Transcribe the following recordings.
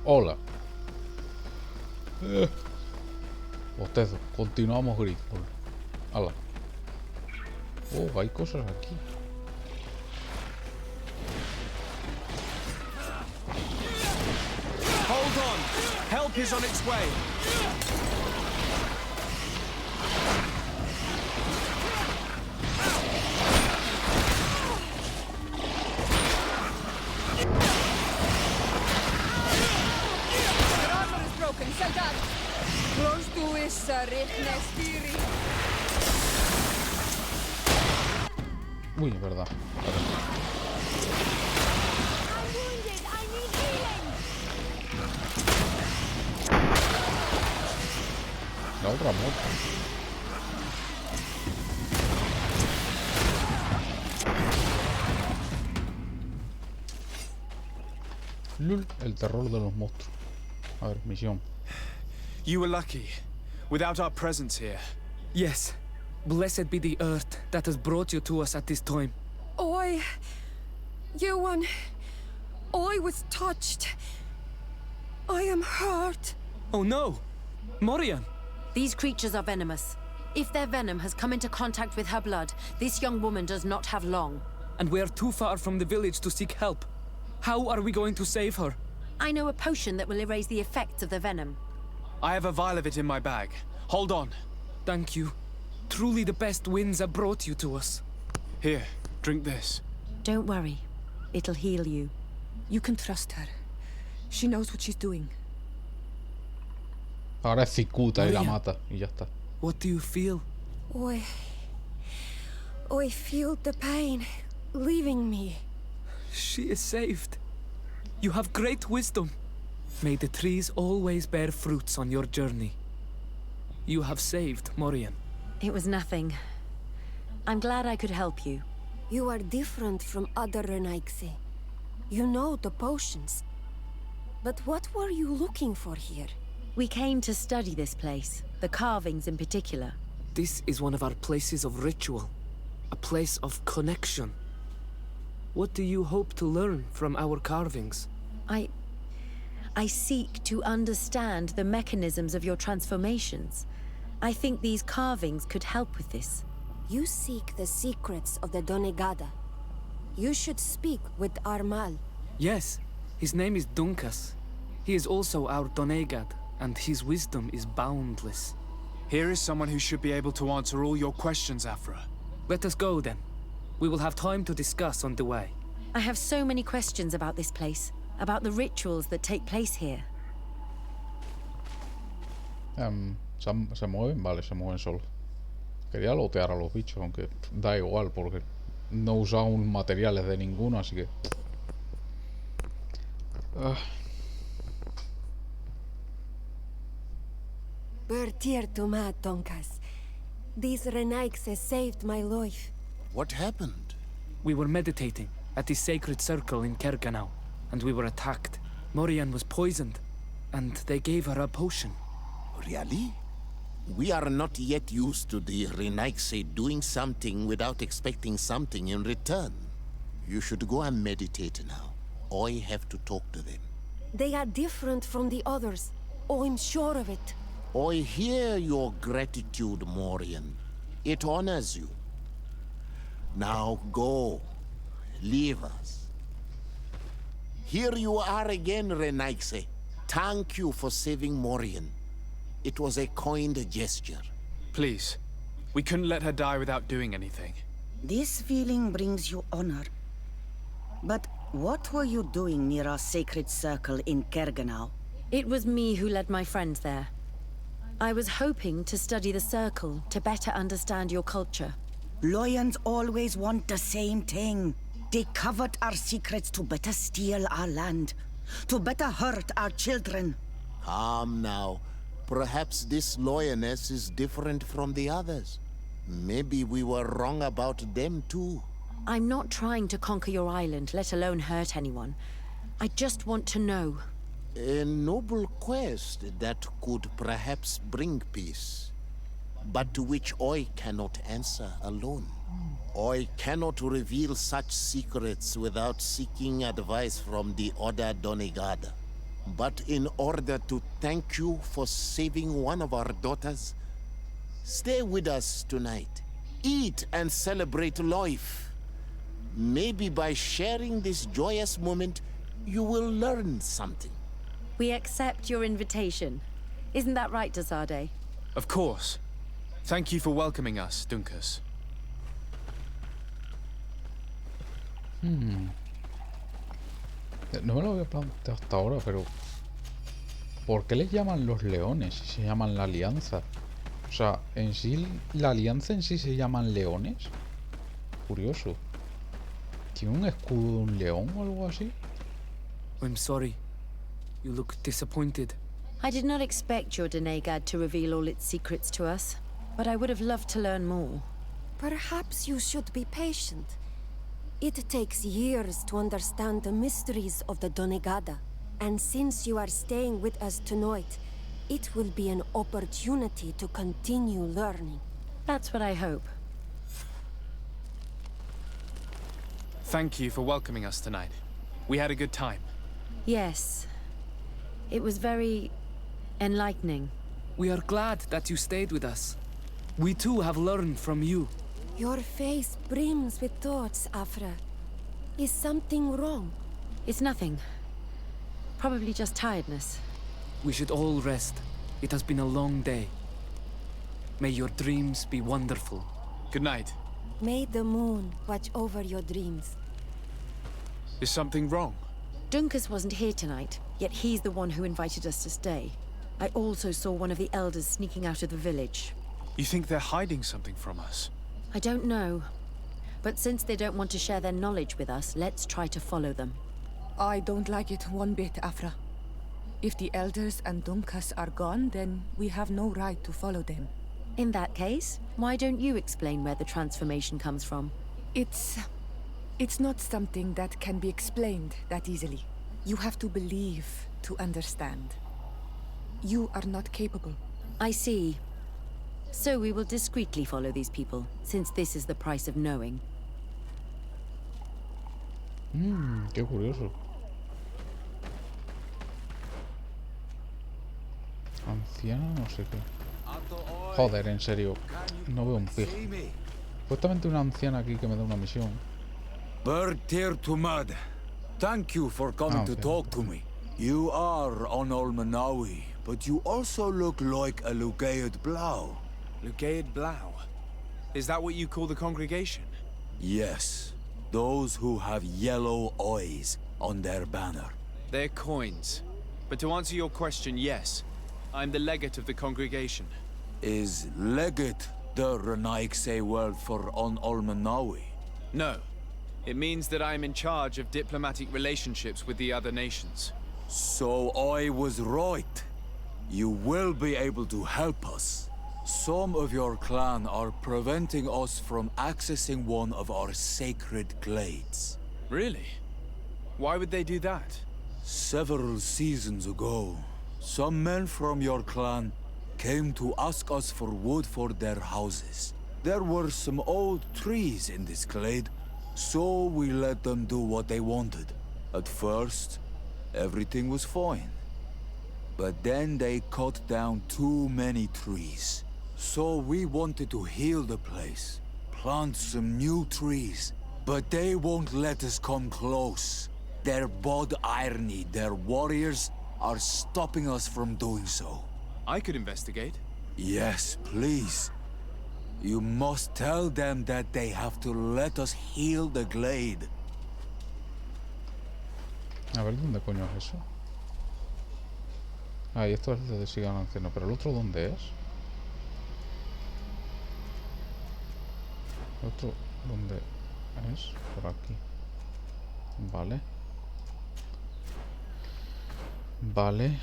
Hola. Bostezo. Continuamos GreedFall. Hala. Oh, hay cosas aquí. Hold on. Help is on its way. Close to is Ritnestiri. Uy, es verdad. Vale. I'm wounded. I need healing. La otra moto. Lul, el terror de los monstruos. A ver, misión. You were lucky. Without our presence here. Yes. Blessed be the earth that has brought you to us at this time. Johan, I was touched. I am hurt. Oh no! Morian! These creatures are venomous. If their venom has come into contact with her blood, this young woman does not have long. And we are too far from the village to seek help. How are we going to save her? I know a potion that will erase the effects of the venom. I have a vial of it in my bag. Hold on. Thank you. Truly the best winds have brought you to us. Here, drink this. Don't worry. It'll heal you. You can trust her. She knows what she's doing. Ahora es cicuta y la María. mata y ya está. What do you feel? I feel the pain leaving me. She is saved. You have great wisdom. May the trees always bear fruits on your journey. You have saved Morian. It was nothing. I'm glad I could help you. You are different from other Renaigse. You know the potions. But what were you looking for here? We came to study this place, the carvings in particular. This is one of our places of ritual. A place of connection. What do you hope to learn from our carvings? I seek to understand the mechanisms of your transformations. I think these carvings could help with this. You seek the secrets of the Donegada. You should speak with Armal. Yes, his name is Dunkas. He is also our Donegad, and his wisdom is boundless. Here is someone who should be able to answer all your questions, Afra. Let us go then. We will have time to discuss on the way. I have so many questions about this place, about the rituals that take place here. ¿Se mueven? Vale, se mueven solos. Quería lootear a los bichos, aunque da igual porque no usamos materiales de ninguno, así que... Bertir to ma Tonkas. These Renaigse saved my life. What happened? We were meditating at the sacred circle in Kerganau, and we were attacked. Morian was poisoned, and they gave her a potion. Really? We are not yet used to the Renaigse doing something without expecting something in return. You should go and meditate now. I have to talk to them. They are different from the others. Oh, I'm sure of it. I hear your gratitude, Morian. It honors you. Now go. Leave us. Here you are again, Renaigse. Thank you for saving Morian. It was a kind gesture. Please. We couldn't let her die without doing anything. This feeling brings you honor. But what were you doing near our sacred circle in Kerganau? It was me who led my friends there. I was hoping to study the circle to better understand your culture. Lions always want the same thing. They covet our secrets to better steal our land, to better hurt our children. Calm now. Perhaps this lioness is different from the others. Maybe we were wrong about them too. I'm not trying to conquer your island, let alone hurt anyone. I just want to know. A noble quest that could perhaps bring peace, but to which I cannot answer alone. I cannot reveal such secrets without seeking advice from the other Donegada. But in order to thank you for saving one of our daughters, stay with us tonight. Eat and celebrate life. Maybe by sharing this joyous moment, you will learn something. We accept your invitation. Isn't that right, Dasade? Of course. Thank you for welcoming us, Dunkus. No me lo había planteado hasta ahora, pero ¿por qué les llaman los leones si se llaman la alianza? O sea, en sí, la alianza en sí se llaman leones. Curioso. ¿Tiene un escudo de un león o algo así? I'm sorry. You look disappointed. I did not expect your Denegad to reveal all its secrets to us, but I would have loved to learn more. Perhaps you should be patient. It takes years to understand the mysteries of the Donegada. And since you are staying with us tonight, it will be an opportunity to continue learning. That's what I hope. Thank you for welcoming us tonight. We had a good time. Yes. It was very enlightening. We are glad that you stayed with us. We too have learned from you. Your face brims with thoughts, Afra. Is something wrong? It's nothing. Probably just tiredness. We should all rest. It has been a long day. May your dreams be wonderful. Good night. May the moon watch over your dreams. Is something wrong? Dunkus wasn't here tonight, yet he's the one who invited us to stay. I also saw one of the elders sneaking out of the village. You think they're hiding something from us? I don't know. But since they don't want to share their knowledge with us, let's try to follow them. I don't like it one bit, Afra. If the elders and Dunkas are gone, then we have no right to follow them. In that case, why don't you explain where the transformation comes from? It's not something that can be explained that easily. You have to believe to understand. You are not capable. I see. So we will discreetly follow these people, since this is the price of knowing. Qué curioso. Anciana, no sé qué. Joder, en serio. No veo un pijo. Supuestamente una anciana aquí que me da una misión. Bird tear to mud. Thank you for coming to okay. talk to me. You are on Olmanawi, but you also look like a Lugaid Blau. Lugaid Blau? Is that what you call the congregation? Yes, those who have yellow eyes on their banner. They're coins. But to answer your question, yes. I'm the legate of the congregation. Is legate the Renaigse word for on Olmanawi? No. It means that I'm in charge of diplomatic relationships with the other nations. So I was right. You will be able to help us. Some of your clan are preventing us from accessing one of our sacred glades. Really? Why would they do that? Several seasons ago, some men from your clan came to ask us for wood for their houses. There were some old trees in this glade, so we let them do what they wanted. At first, everything was fine. But then they cut down too many trees. So we wanted to heal the place, plant some new trees. But they won't let us come close. Their bod irony, their warriors, are stopping us from doing so. I could investigate. Yes, please. You must tell them that they have to let us heal the glade. A ver, ¿dónde coño es eso? Ah, y esto es de sigan anciano, pero el otro ¿dónde es? ¿El otro dónde es? Por aquí. Vale. Vale.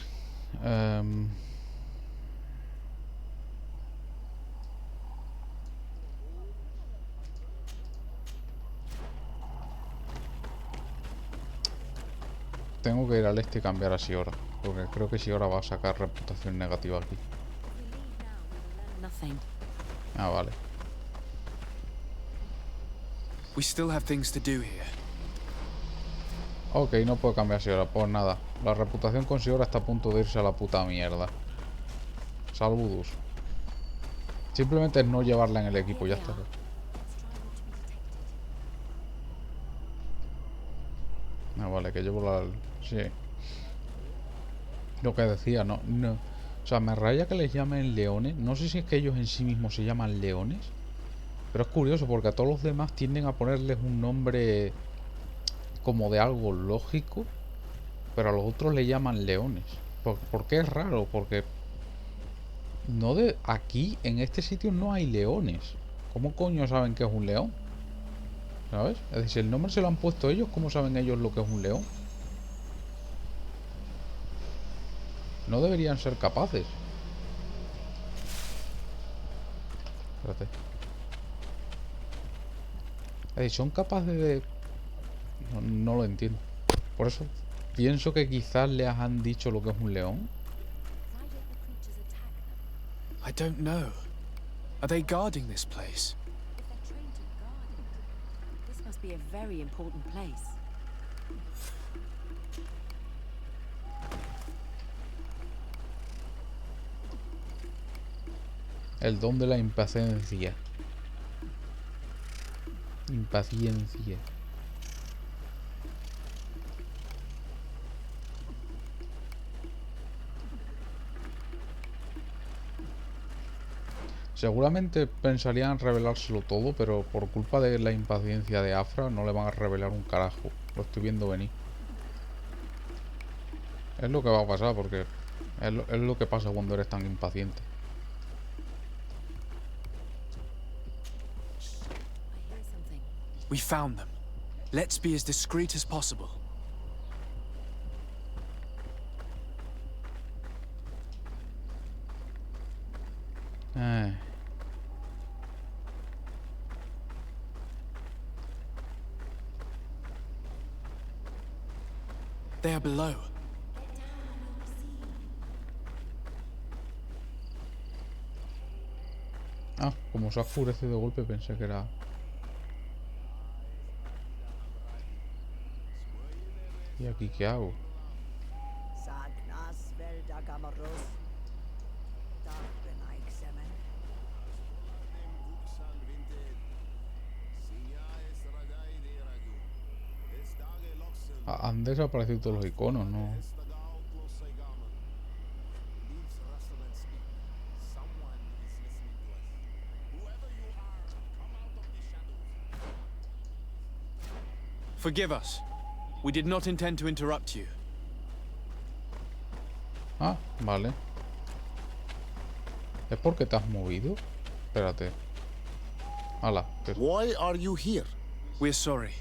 Tengo que ir al este y cambiar a Siora, porque creo que Siora va a sacar reputación negativa aquí. Ah, vale. We still have things to do here. Ok, no puedo cambiar Siora, pues nada. La reputación con Siora está a punto de irse a la puta mierda. Saludus. Simplemente es no llevarla en el equipo, ya está. Ah, vale, que llevo la... Sí. Lo que decía, no. O sea, me raya que les llamen leones. No sé si es que ellos en sí mismos se llaman leones. Pero es curioso porque a todos los demás tienden a ponerles un nombre como de algo lógico. Pero a los otros le llaman leones. ¿Por qué es raro? Porque no de aquí, en este sitio no hay leones. ¿Cómo coño saben que es un león? ¿Sabes? Es decir, si el nombre se lo han puesto ellos, ¿cómo saben ellos lo que es un león? No deberían ser capaces. Espérate. Es decir, son capaces de... No lo entiendo. Por eso pienso que quizás les han dicho lo que es un león. I don't know. Are they guarding this place? This must be a very important place. El don de la impaciencia. Impaciencia. Seguramente pensarían revelárselo todo, pero por culpa de la impaciencia de Afra no le van a revelar un carajo. Lo estoy viendo venir. Es lo que va a pasar, porque es lo que pasa cuando eres tan impaciente. We found them. Let's be as discreet as possible. They are below. Ah, como se ha oscurecido de golpe pensé que era... ¿Y aquí qué hago? Han desaparecido todos los iconos, ¿no? Forgive us. We did not intend to interrupt you. Ah, vale. ¿Es porque te has movido? Espérate. Hala. Why are you here? We're sorry.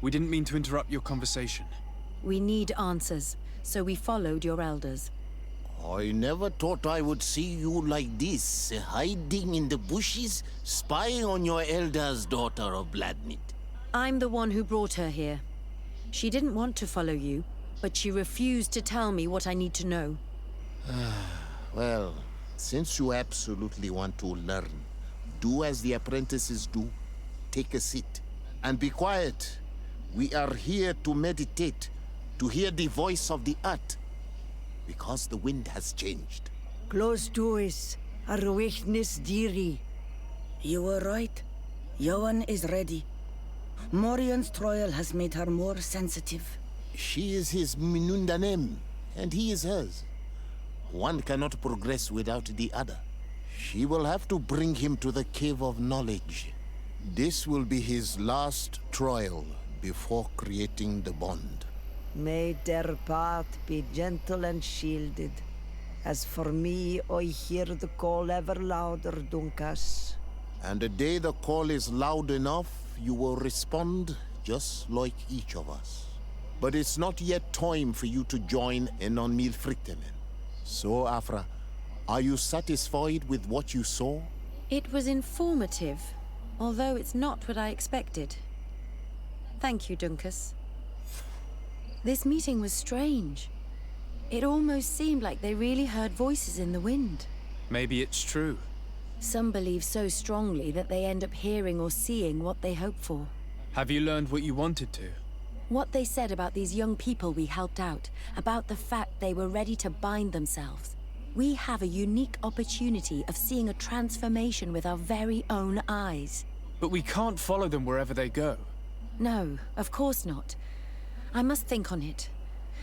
We didn't mean to interrupt your conversation. We need answers, so we followed your elders. I never thought I would see you like this, hiding in the bushes, spying on your elder's daughter of Bladnid. I'm the one who brought her here. She didn't want to follow you, but she refused to tell me what I need to know. Well, since you absolutely want to learn, do as the apprentices do. Take a seat. And be quiet. We are here to meditate, to hear the voice of the earth. Because the wind has changed. Close to us, Arwechnis Diri. You were right. Johan is ready. Morian's trial has made her more sensitive. She is his Minundanem, and he is hers. One cannot progress without the other. She will have to bring him to the Cave of Knowledge. This will be his last trial before creating the bond. May their path be gentle and shielded. As for me, I hear the call ever louder, Dunkas. And the day the call is loud enough, you will respond just like each of us. But it's not yet time for you to join in on Milfritemen. So, Afra, are you satisfied with what you saw? It was informative, although it's not what I expected. Thank you, Dunkas. This meeting was strange. It almost seemed like they really heard voices in the wind. Maybe it's true. Some believe so strongly that they end up hearing or seeing what they hope for. Have you learned what you wanted to? What they said about these young people we helped out, about the fact they were ready to bind themselves. We have a unique opportunity of seeing a transformation with our very own eyes. But we can't follow them wherever they go. No, of course not. I must think on it.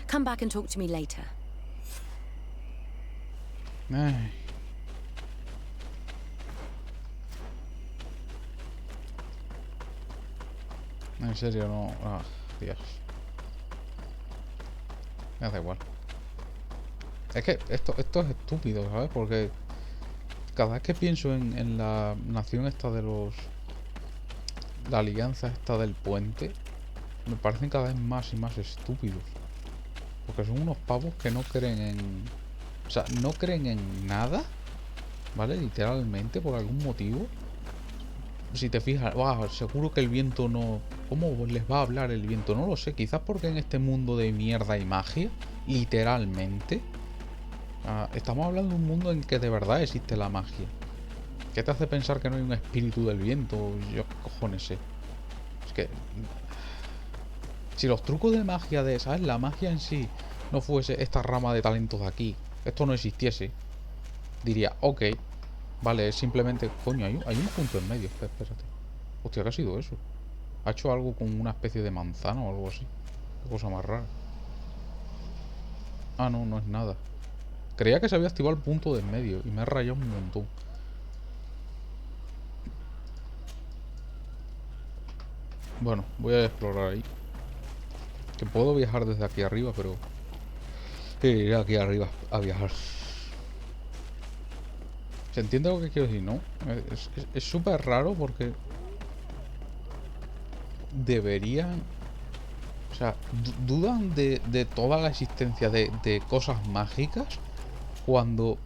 Come back and talk to me later. Ay. En serio, no. Ah, Dios. Me da igual. Es que esto es estúpido, ¿sabes? Porque cada vez que pienso en la nación esta de los... La alianza esta del puente, me parecen cada vez más y más estúpidos. Porque son unos pavos que no creen en... O sea, no creen en nada, ¿vale? Literalmente, por algún motivo. Si te fijas, wow, seguro que el viento no... ¿Cómo les va a hablar el viento? No lo sé, quizás porque en este mundo de mierda y magia, literalmente, estamos hablando de un mundo en que de verdad existe la magia. ¿Qué te hace pensar que no hay un espíritu del viento? Yo qué cojones sé. Es que... Si los trucos de magia de, ¿sabes? La magia en sí no fuese esta rama de talentos de aquí, esto no existiese, diría, ok, vale, es simplemente... Coño, hay un punto en medio, espérate. Hostia, ¿qué ha sido eso? Ha hecho algo con una especie de manzana o algo así. Qué cosa más rara. Ah, no, no es nada. Creía que se había activado el punto de en medio y me ha rayado un montón. Bueno, voy a explorar ahí. Que puedo viajar desde aquí arriba, pero... iré aquí arriba a viajar. ¿Se entiende lo que quiero decir, no? Es súper raro porque... Deberían... O sea, dudan de toda la existencia de cosas mágicas cuando...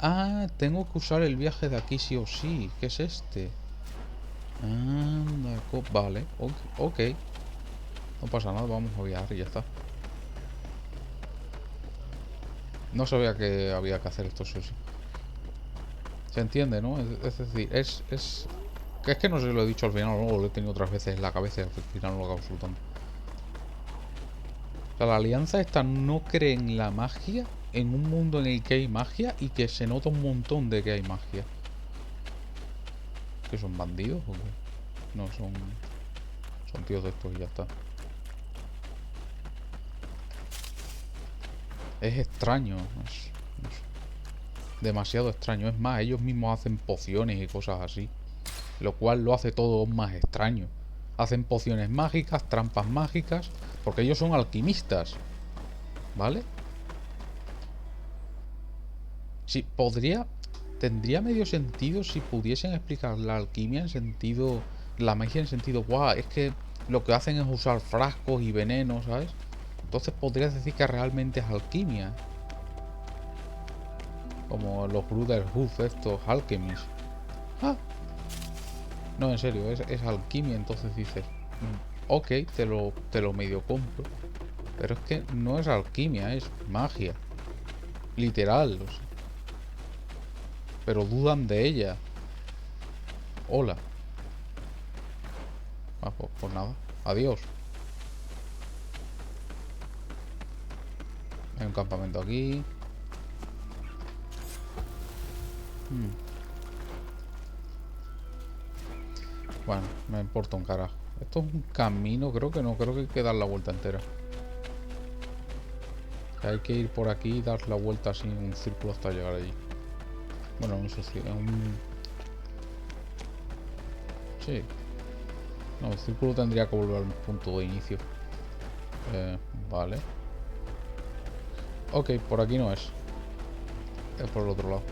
Ah, tengo que usar el viaje de aquí sí o sí. ¿Qué es este? Anda, vale, ok. No pasa nada, vamos a viajar y ya está. No sabía que había que hacer esto sí o sí. Se entiende, ¿no? Es decir, es que no sé si lo he dicho al final o no, lo he tenido otras veces en la cabeza y al final no lo acabo soltando. O sea, la alianza esta no cree en la magia en un mundo en el que hay magia y que se nota un montón de que hay magia. ¿Que son bandidos o qué? No, son tíos de estos y ya está. Es extraño. Es demasiado extraño. Es más, ellos mismos hacen pociones y cosas así. Lo cual lo hace todo más extraño. Hacen pociones mágicas, trampas mágicas. Porque ellos son alquimistas. ¿Vale? Sí, tendría medio sentido si pudiesen explicar la alquimia en sentido... La magia en sentido... Guau, es que lo que hacen es usar frascos y venenos, ¿sabes? Entonces podrías decir que realmente es alquimia. Como los Brotherhood, estos alchemists. Ah. No, en serio, es alquimia. Entonces dices... Ok, te lo medio compro. Pero es que no es alquimia, es magia. Literal, o sea. Pero dudan de ella. Hola. Ah, pues nada. Adiós. Hay un campamento aquí. Bueno, me importa un carajo. Esto es un camino, creo que hay que dar la vuelta entera. Hay que ir por aquí y dar la vuelta así en un círculo hasta llegar allí. Bueno, no sé si es un... Sí. No, el círculo tendría que volver al punto de inicio. Vale. Ok, por aquí no es. Es por el otro lado.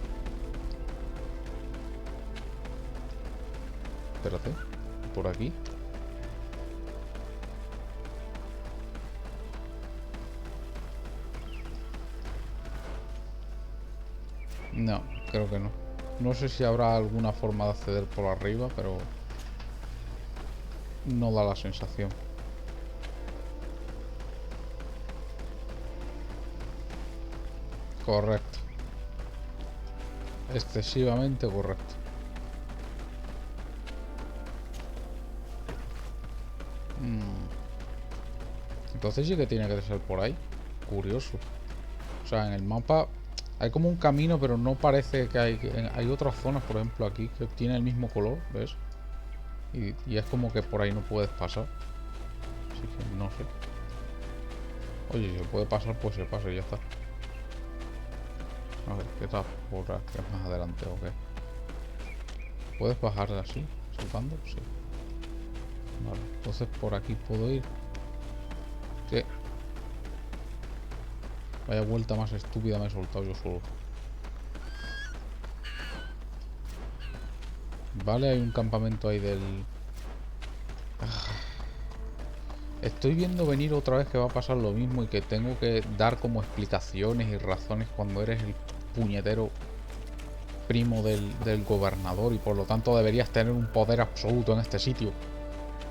Espérate. Por aquí. No, creo que no. No sé si habrá alguna forma de acceder por arriba, pero... No da la sensación. Correcto. Excesivamente correcto. Entonces sí que tiene que ser por ahí. Curioso. O sea, en el mapa hay como un camino, pero no parece que hay otras zonas, por ejemplo, aquí que tiene el mismo color, ¿ves? Y es como que por ahí no puedes pasar. Así que no sé. Oye, si se puede pasar, pues se pasa y ya está. A ver, ¿qué tal? Por aquí más adelante o qué. ¿Puedes bajar así? ¿Saltando? Sí. Vale, entonces por aquí puedo ir. Sí. Vaya vuelta más estúpida me he soltado yo solo. Vale, hay un campamento ahí del... Estoy viendo venir otra vez que va a pasar lo mismo y que tengo que dar como explicaciones y razones cuando eres el puñetero primo del gobernador y por lo tanto deberías tener un poder absoluto en este sitio.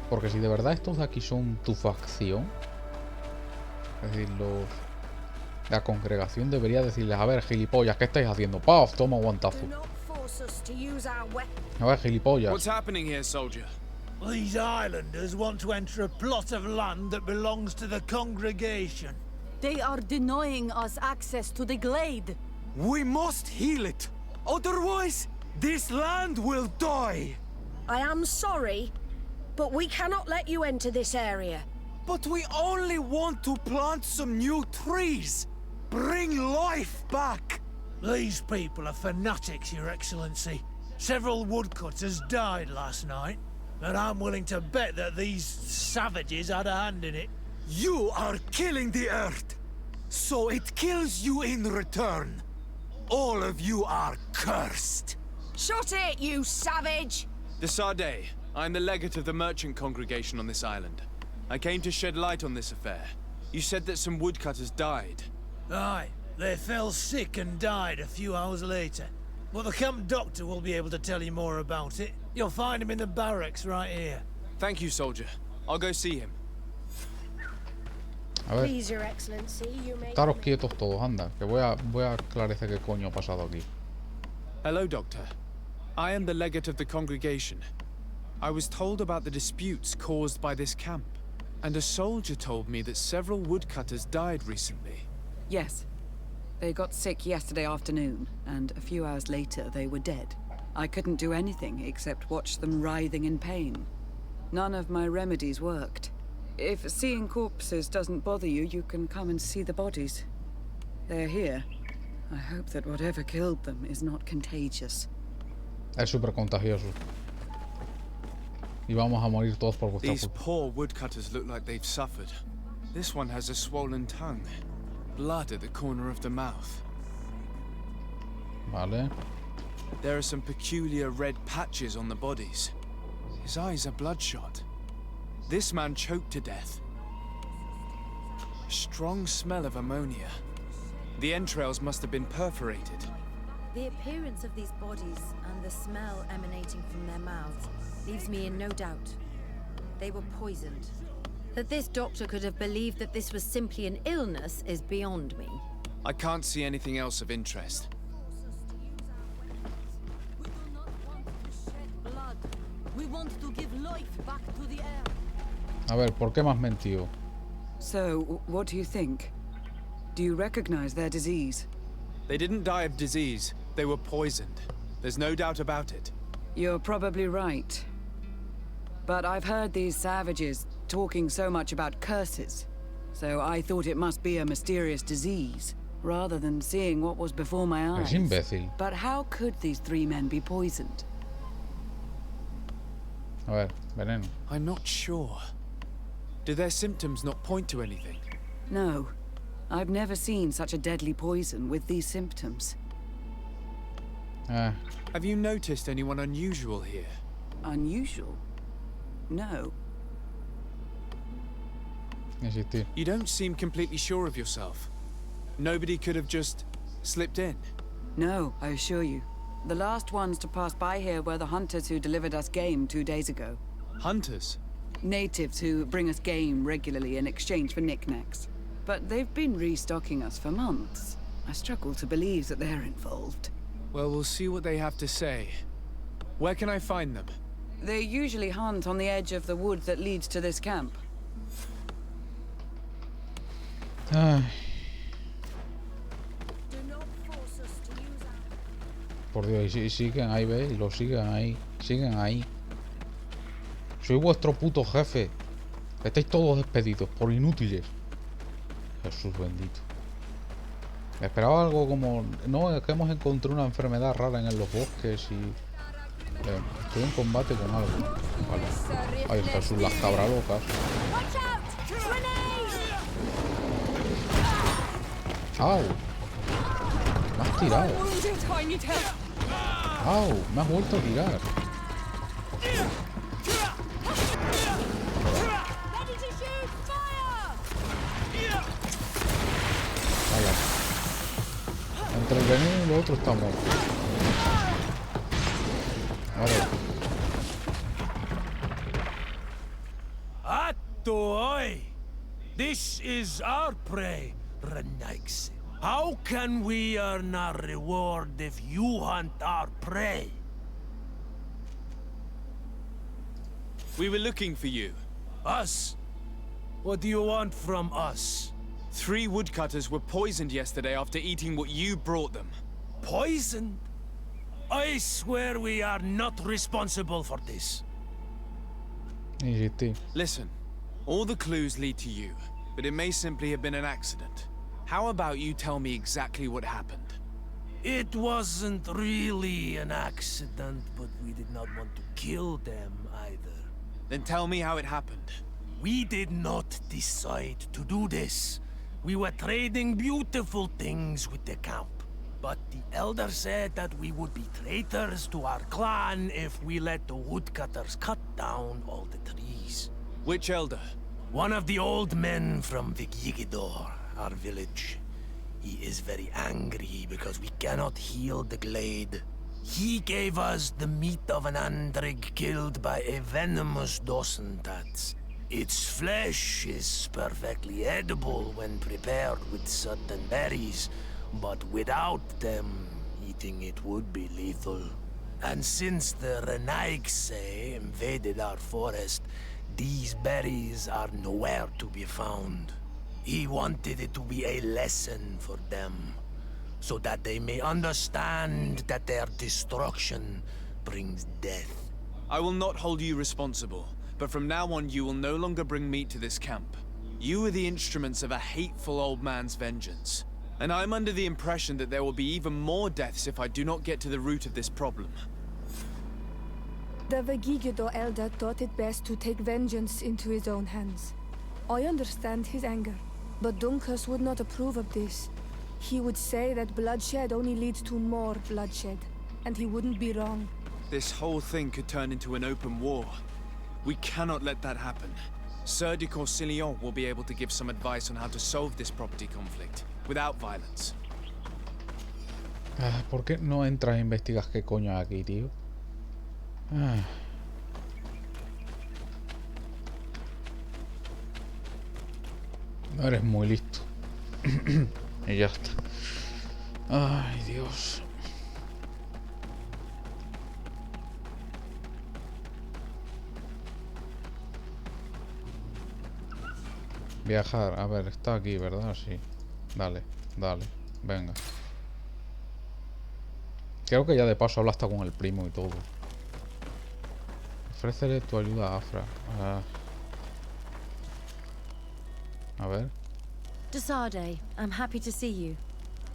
Porque si de verdad estos de aquí son tu facción, es decir, la congregación debería decirles, a ver, gilipollas, ¿qué estáis haciendo? ¡Paf! Toma guantazo. A ver, gilipollas. What's happening here, soldier? These islanders want to enter a plot of land that belongs to the congregation. They are denying us access to the glade. We must heal it. Otherwise, this land will die. I am sorry, but we cannot let you enter this area. But we only want to plant some new trees. Bring life back. These people are fanatics, Your Excellency. Several woodcutters died last night, and I'm willing to bet that these savages had a hand in it. You are killing the earth, so it kills you in return. All of you are cursed. Shut it, you savage! De Sardet, I'm the legate of the merchant congregation on this island. I came to shed light on this affair. You said that some woodcutters died. Aye, they fell sick and died a few hours later. But the camp doctor will be able to tell you more about it. You'll find him in the barracks right here. Thank you, soldier. I'll go see him. A ver, Please, Your Excellency, you may... estaros quietos todos, anda, que voy a esclarecer qué coño ha pasado aquí. Hello, Doctor. I am the legate of the congregation. I was told about the disputes caused by this camp, and a soldier told me that several woodcutters died recently. Yes. They got sick yesterday afternoon, and a few hours later they were dead. I couldn't do anything except watch them writhing in pain. None of my remedies worked. If seeing corpses doesn't bother you, you can come and see the bodies. They're here. I hope that whatever killed them is not contagious. Es súper contagioso. Y vamos a morir todos por vuestra These culpa. poor woodcutters look like they've suffered. This one has a swollen tongue. Blood at the corner of the mouth. Vale. There are some peculiar red patches on the bodies. His eyes are bloodshot. This man choked to death. A strong smell of ammonia. The entrails must have been perforated. The appearance of these bodies and the smell emanating from their mouths leaves me in no doubt. They were poisoned. That this doctor could have believed that this was simply an illness is beyond me. I can't see anything else of interest. We do not want to shed blood. We want to give life back to the air. A ver, ¿por qué me has mentido? So, what do you think? Do you recognize their disease? They didn't die of disease. They were poisoned. There's no doubt about it. You're probably right. But I've heard these savages talking so much about curses, so I thought it must be a mysterious disease, rather than seeing what was before my eyes. Es imbécil. But how could these three men be poisoned? A ver, veneno. I'm not sure. Do their symptoms not point to anything? No. I've never seen such a deadly poison with these symptoms. Have you noticed anyone unusual here? Unusual? No. Insistir. You don't seem completely sure of yourself. Nobody could have just slipped in. No, I assure you. The last ones to pass by here were the hunters who delivered us game 2 days ago. Hunters? Natives who bring us game regularly in exchange for knickknacks. But they've been restocking us for months. I struggle to believe that they're involved. Well, we'll see what they have to say. Where can I find them? They usually hunt on the edge of the wood that leads to this camp. Ay. Por Dios, y siguen ahí, ¿veis? Lo siguen ahí. Siguen ahí. Soy vuestro puto jefe. Estáis todos despedidos por inútiles. Jesús bendito. Me esperaba algo como... No, es que hemos encontrado una enfermedad rara en los bosques y... estoy en combate con algo. Vale. Ay, Jesús, las cabras locas. ¡Au! Me has tirado. ¡Au! Me has vuelto a tirar. Vaya. Entre el veneno y lo otro está muerto. Vale. Oi! This is our prey, Renaix. How can we earn our reward if you hunt our prey? We were looking for you. Us? What do you want from us? 3 woodcutters were poisoned yesterday after eating what you brought them. Poisoned? I swear we are not responsible for this. Listen, all the clues lead to you, but it may simply have been an accident. How about you tell me exactly what happened? It wasn't really an accident, but we did not want to kill them either. Then tell me how it happened. We did not decide to do this. We were trading beautiful things with the camp. But the elder said that we would be traitors to our clan if we let the woodcutters cut down all the trees. Which elder? One of the old men from Jugando, our village. He is very angry because we cannot heal the glade. He gave us the meat of an andrig killed by a venomous dosentats. Its flesh is perfectly edible when prepared with certain berries, but without them, eating it would be lethal. And since the Renaigse invaded our forest, these berries are nowhere to be found. He wanted it to be a lesson for them, so that they may understand that their destruction brings death. I will not hold you responsible, but from now on you will no longer bring meat to this camp. You are the instruments of a hateful old man's vengeance. And I'm under the impression that there will be even more deaths if I do not get to the root of this problem. The Vegigado elder thought it best to take vengeance into his own hands. I understand his anger, but Dunkus would not approve of this. He would say that bloodshed only leads to more bloodshed, and he wouldn't be wrong. This whole thing could turn into an open war. We cannot let that happen. Sir de Corsillon will be able to give some advice on how to solve this property conflict, without violence. ¿Por qué no entras e investigas qué coño hay aquí, tío? No eres muy listo. Y ya está. Ay, Dios. Viajar, a ver, está aquí, ¿verdad? Sí. Dale, dale, venga. Creo que ya de paso habla hasta con el primo y todo. Ofrécele tu ayuda a Afra. A ver. Desarde, I'm happy to see you.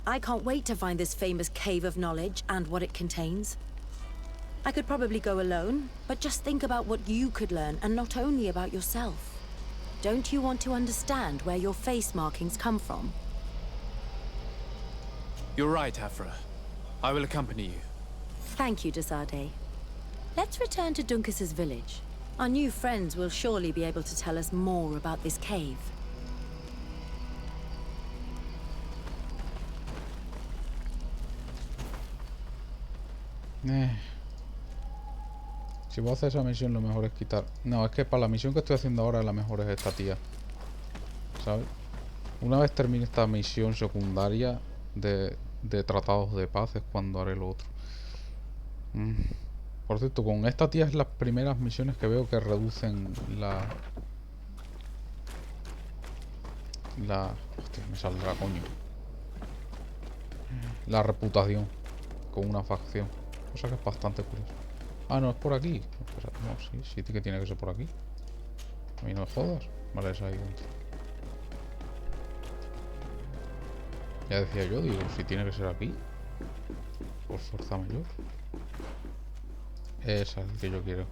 I can't wait to find this famous cave of knowledge and what it contains. I could probably go alone, but just think about what you could learn, and not only about yourself. Don't you want to understand where your face markings come from? You're right, Afra. I will accompany you. Thank you, Desarde. Let's return to Dunkus's village. Our new friends will surely be able to tell us more about this cave. Si voy a hacer esa misión, lo mejor es quitar. No, es que para la misión que estoy haciendo ahora, la mejor es esta tía. ¿Sabes? Una vez termine esta misión secundaria de tratados de paz es cuando haré lo otro. Por cierto, con esta tía es las primeras misiones que veo que reducen Hostia, me saldrá, coño. La reputación con una facción. Cosa que es bastante curiosa. Ah, no, es por aquí. Espera, no, sí que tiene que ser por aquí. A mí no me jodas. Vale, es ahí dentro. Ya decía yo, digo, si tiene que ser aquí. Por fuerza mayor. Esa es el que yo quiero.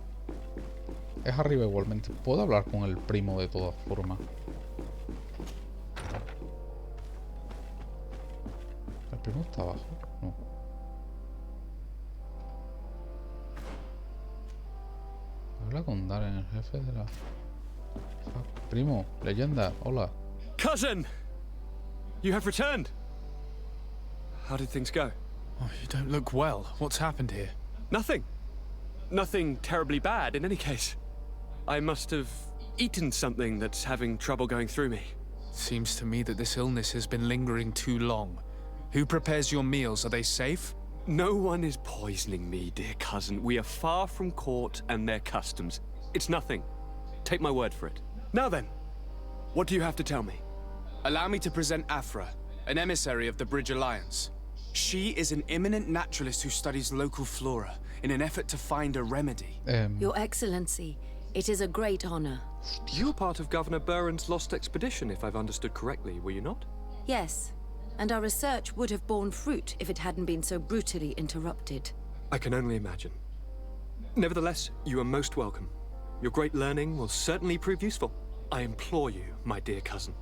Es arriba igualmente. Puedo hablar con el primo de todas formas. ¿El primo está abajo? No. Habla con Darren, el jefe de la... Primo, leyenda, hola. Cousin! You have returned. How did things go? Oh, you don't look well. What's happened here? Nothing. Nothing terribly bad in any case. I must have eaten something that's having trouble going through me. Seems to me that this illness has been lingering too long. Who prepares your meals? Are they safe? No one is poisoning me, dear cousin. We are far from court and their customs. It's nothing. Take my word for it. Now then, what do you have to tell me? Allow me to present Afra, an emissary of the Bridge Alliance. She is an eminent naturalist who studies local flora in an effort to find a remedy. Your Excellency, it is a great honor. You were part of Governor Buren's lost expedition, if I've understood correctly, were you not? Yes, and our research would have borne fruit if it hadn't been so brutally interrupted. I can only imagine. Nevertheless, you are most welcome. Your great learning will certainly prove useful. I implore you, my dear cousin.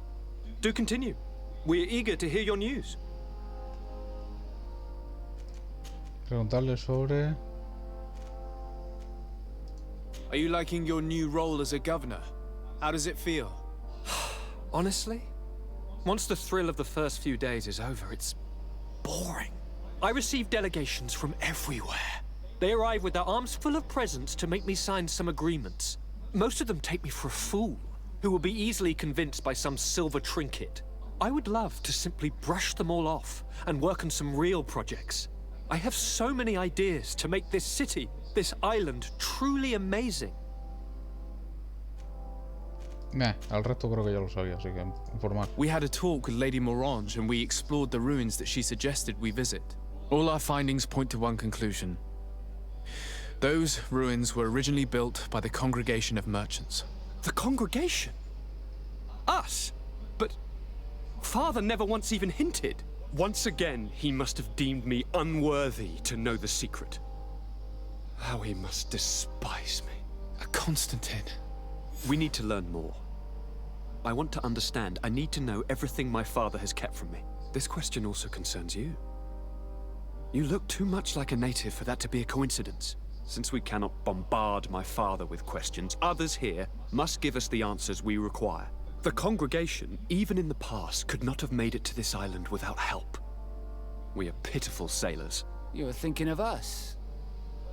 Do continue. We are eager to hear your news. Preguntarle sobre... Are you liking your new role as a governor? How does it feel? Honestly, once the thrill of the first few days is over, it's boring. I receive delegations from everywhere. They arrive with their arms full of presents to make me sign some agreements. Most of them take me for a fool, who will be easily convinced by some silver trinket. I would love to simply brush them all off and work on some real projects. I have so many ideas to make this city, this island, truly amazing. Al resto creo que ya lo sabía, así que informar. We had a talk with Lady Morange and we explored the ruins that she suggested we visit. All our findings point to one conclusion. Those ruins were originally built by the Congregation of Merchants. The Congregation? Us? But Father never once even hinted. Once again, he must have deemed me unworthy to know the secret. How he must despise me. Constantine. We need to learn more. I want to understand. I need to know everything my father has kept from me. This question also concerns you. You look too much like a native for that to be a coincidence. Since we cannot bombard my father with questions, others here must give us the answers we require. The congregation, even in the past, could not have made it to this island without help. We are pitiful sailors. You are thinking of us.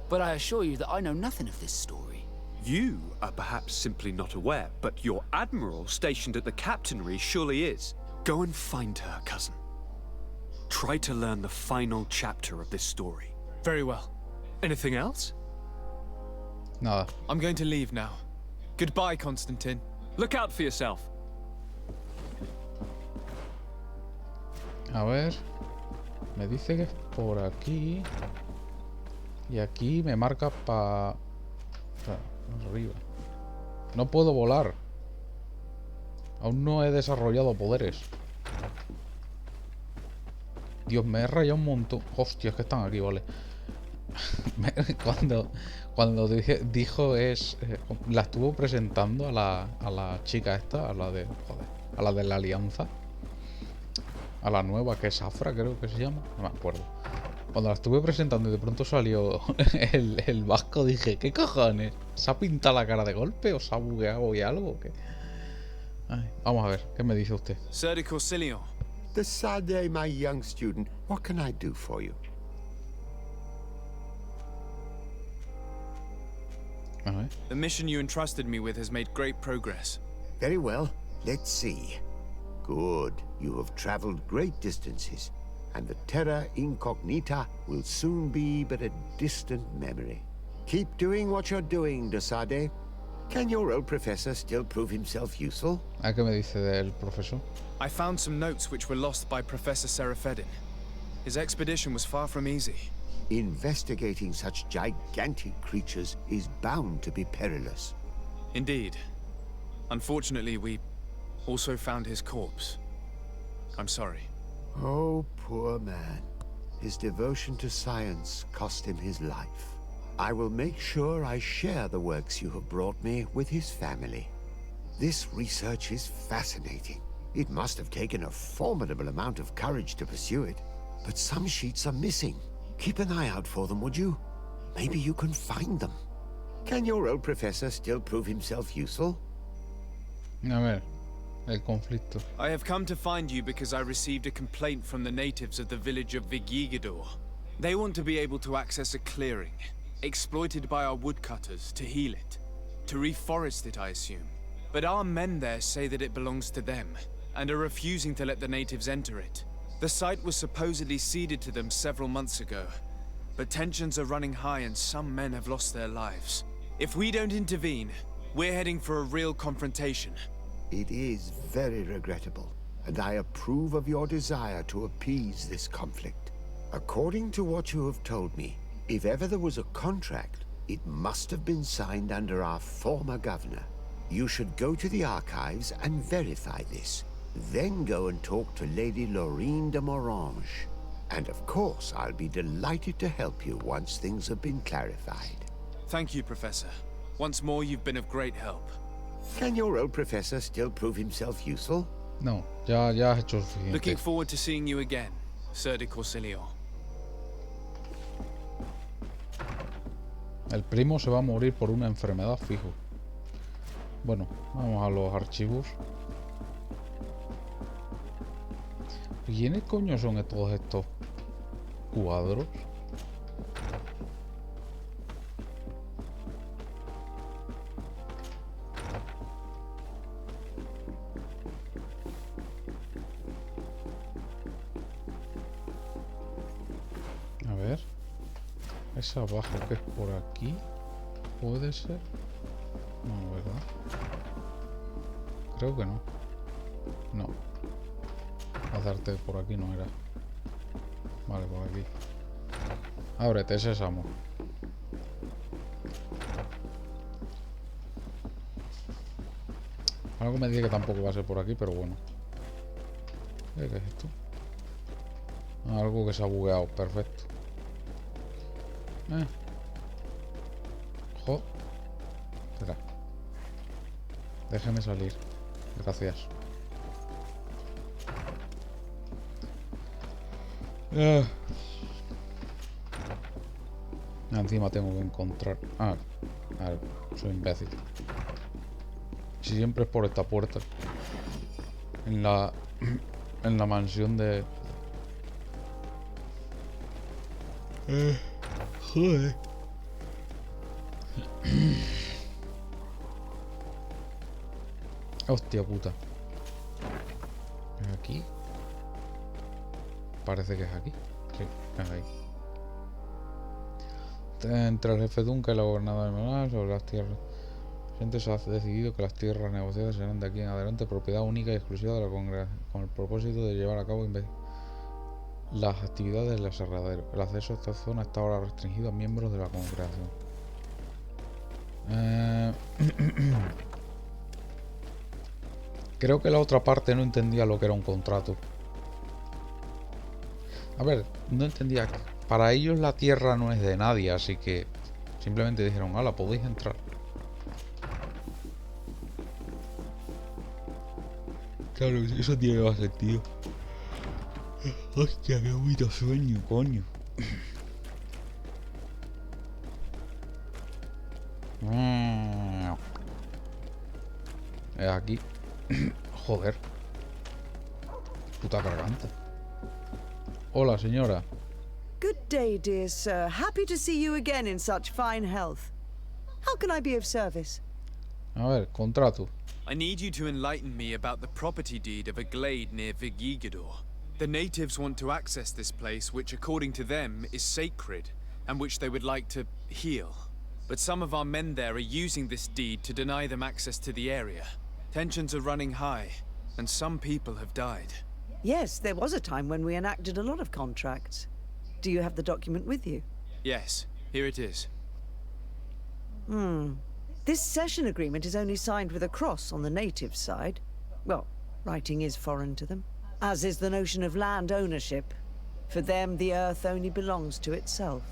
But I assure you that I know nothing of this story. You are perhaps simply not aware, but your admiral stationed at the captainry surely is. Go and find her, cousin. Try to learn the final chapter of this story. Very well. Anything else? Nada. I'm going to leave now. Goodbye, Constantine. Look out for yourself. A ver, me dice que es por aquí. Y aquí me marca para arriba. No puedo volar. Aún no he desarrollado poderes. Dios, me he rayado un montón. Hostia, es que están aquí, vale. Cuando dijo es... la estuvo presentando a la chica esta, a la de... Joder, a la de la alianza. A la nueva, que es Afra, creo que se llama. No me acuerdo. Cuando la estuve presentando y de pronto salió el vasco, dije, ¿qué cojones? ¿Se ha pintado la cara de golpe o se ha bugueado y algo o qué? Ay, vamos a ver, ¿qué me dice usted? Sir de Corsilion. Sade, my young student, what can I do for you? The mission you entrusted me with has made great progress. Very well. Let's see. Good. You have traveled great distances, and the terra incognita will soon be but a distant memory. Keep doing what you're doing, Sade. Can your old professor still prove himself useful? ¿A qué me dice del profesor? I found some notes which were lost by Professor Serafedin. His expedition was far from easy. Investigating such gigantic creatures is bound to be perilous. Indeed. Unfortunately, we also found his corpse. I'm sorry. Oh, poor man. His devotion to science cost him his life. I will make sure I share the works you have brought me with his family. This research is fascinating. It must have taken a formidable amount of courage to pursue it. But some sheets are missing. Keep an eye out for them, would you? Maybe you can find them. Can your old professor still prove himself useful? A ver, el conflicto. I have come to find you because I received a complaint from the natives of the village of Vigigidor. They want to be able to access a clearing, exploited by our woodcutters, to heal it. To reforest it, I assume. But our men there say that it belongs to them, and are refusing to let the natives enter it. The site was supposedly ceded to them several months ago, but tensions are running high and some men have lost their lives. If we don't intervene, we're heading for a real confrontation. It is very regrettable, and I approve of your desire to appease this conflict. According to what you have told me, if ever there was a contract, it must have been signed under our former governor. You should go to the archives and verify this. Then go and talk to Lady Laurine de Morange. And of course, I'll be delighted to help you once things have been clarified. Thank you, Professor. Once more, you've been of great help. Can your old professor still prove himself useful? No, ya has hecho suficiente. Looking forward to seeing you again, Sir de Corsilio. El primo se va a morir por una enfermedad fijo. Bueno, vamos a los archivos. ¿Quiénes coño son todos estos cuadros? A ver. Es abajo, que es por aquí. ¿Puede ser? No, ¿verdad? Creo que no. No. Hacerte por aquí no era. Vale, por aquí. Ábrete, sésamo. Algo me dice que tampoco va a ser por aquí, pero bueno. ¿Qué es esto? Algo que se ha bugueado, perfecto. Jo. Espera. Déjeme salir. Gracias. Encima tengo que encontrar... a ver, soy imbécil. Si siempre es por esta puerta. En la mansión de... joder. Hostia puta. ¿Es aquí? Parece que es aquí. Sí, es ahí. Entre el jefe Duncan y la gobernadora de Menal sobre las tierras. Gente se ha decidido que las tierras negociadas serán de aquí en adelante propiedad única y exclusiva de la congregación, con el propósito de llevar a cabo las actividades del aserradero. El acceso a esta zona está ahora restringido a miembros de la congregación. Creo que la otra parte no entendía lo que era un contrato. A ver, no entendía que para ellos la tierra no es de nadie, así que simplemente dijeron, hala, podéis entrar. Claro, eso tiene más sentido. Hostia, qué bonito sueño, coño. Es aquí. Joder. Puta garganta. Hola, señora. Good day, dear sir. Happy to see you again in such fine health. How can I be of service? A ver, contrato. I need you to enlighten me about the property deed of a glade near Vigigidor. The natives want to access this place, which according to them is sacred, and which they would like to heal. but some of our men there are using this deed to deny them access to the area. Tensions are running high, and some people have died. Yes, there was a time when we enacted a lot of contracts. Do you have the document with you? Yes, here it is. This cession agreement is only signed with a cross on the native side. Well, writing is foreign to them, as is the notion of land ownership. For them, the earth only belongs to itself.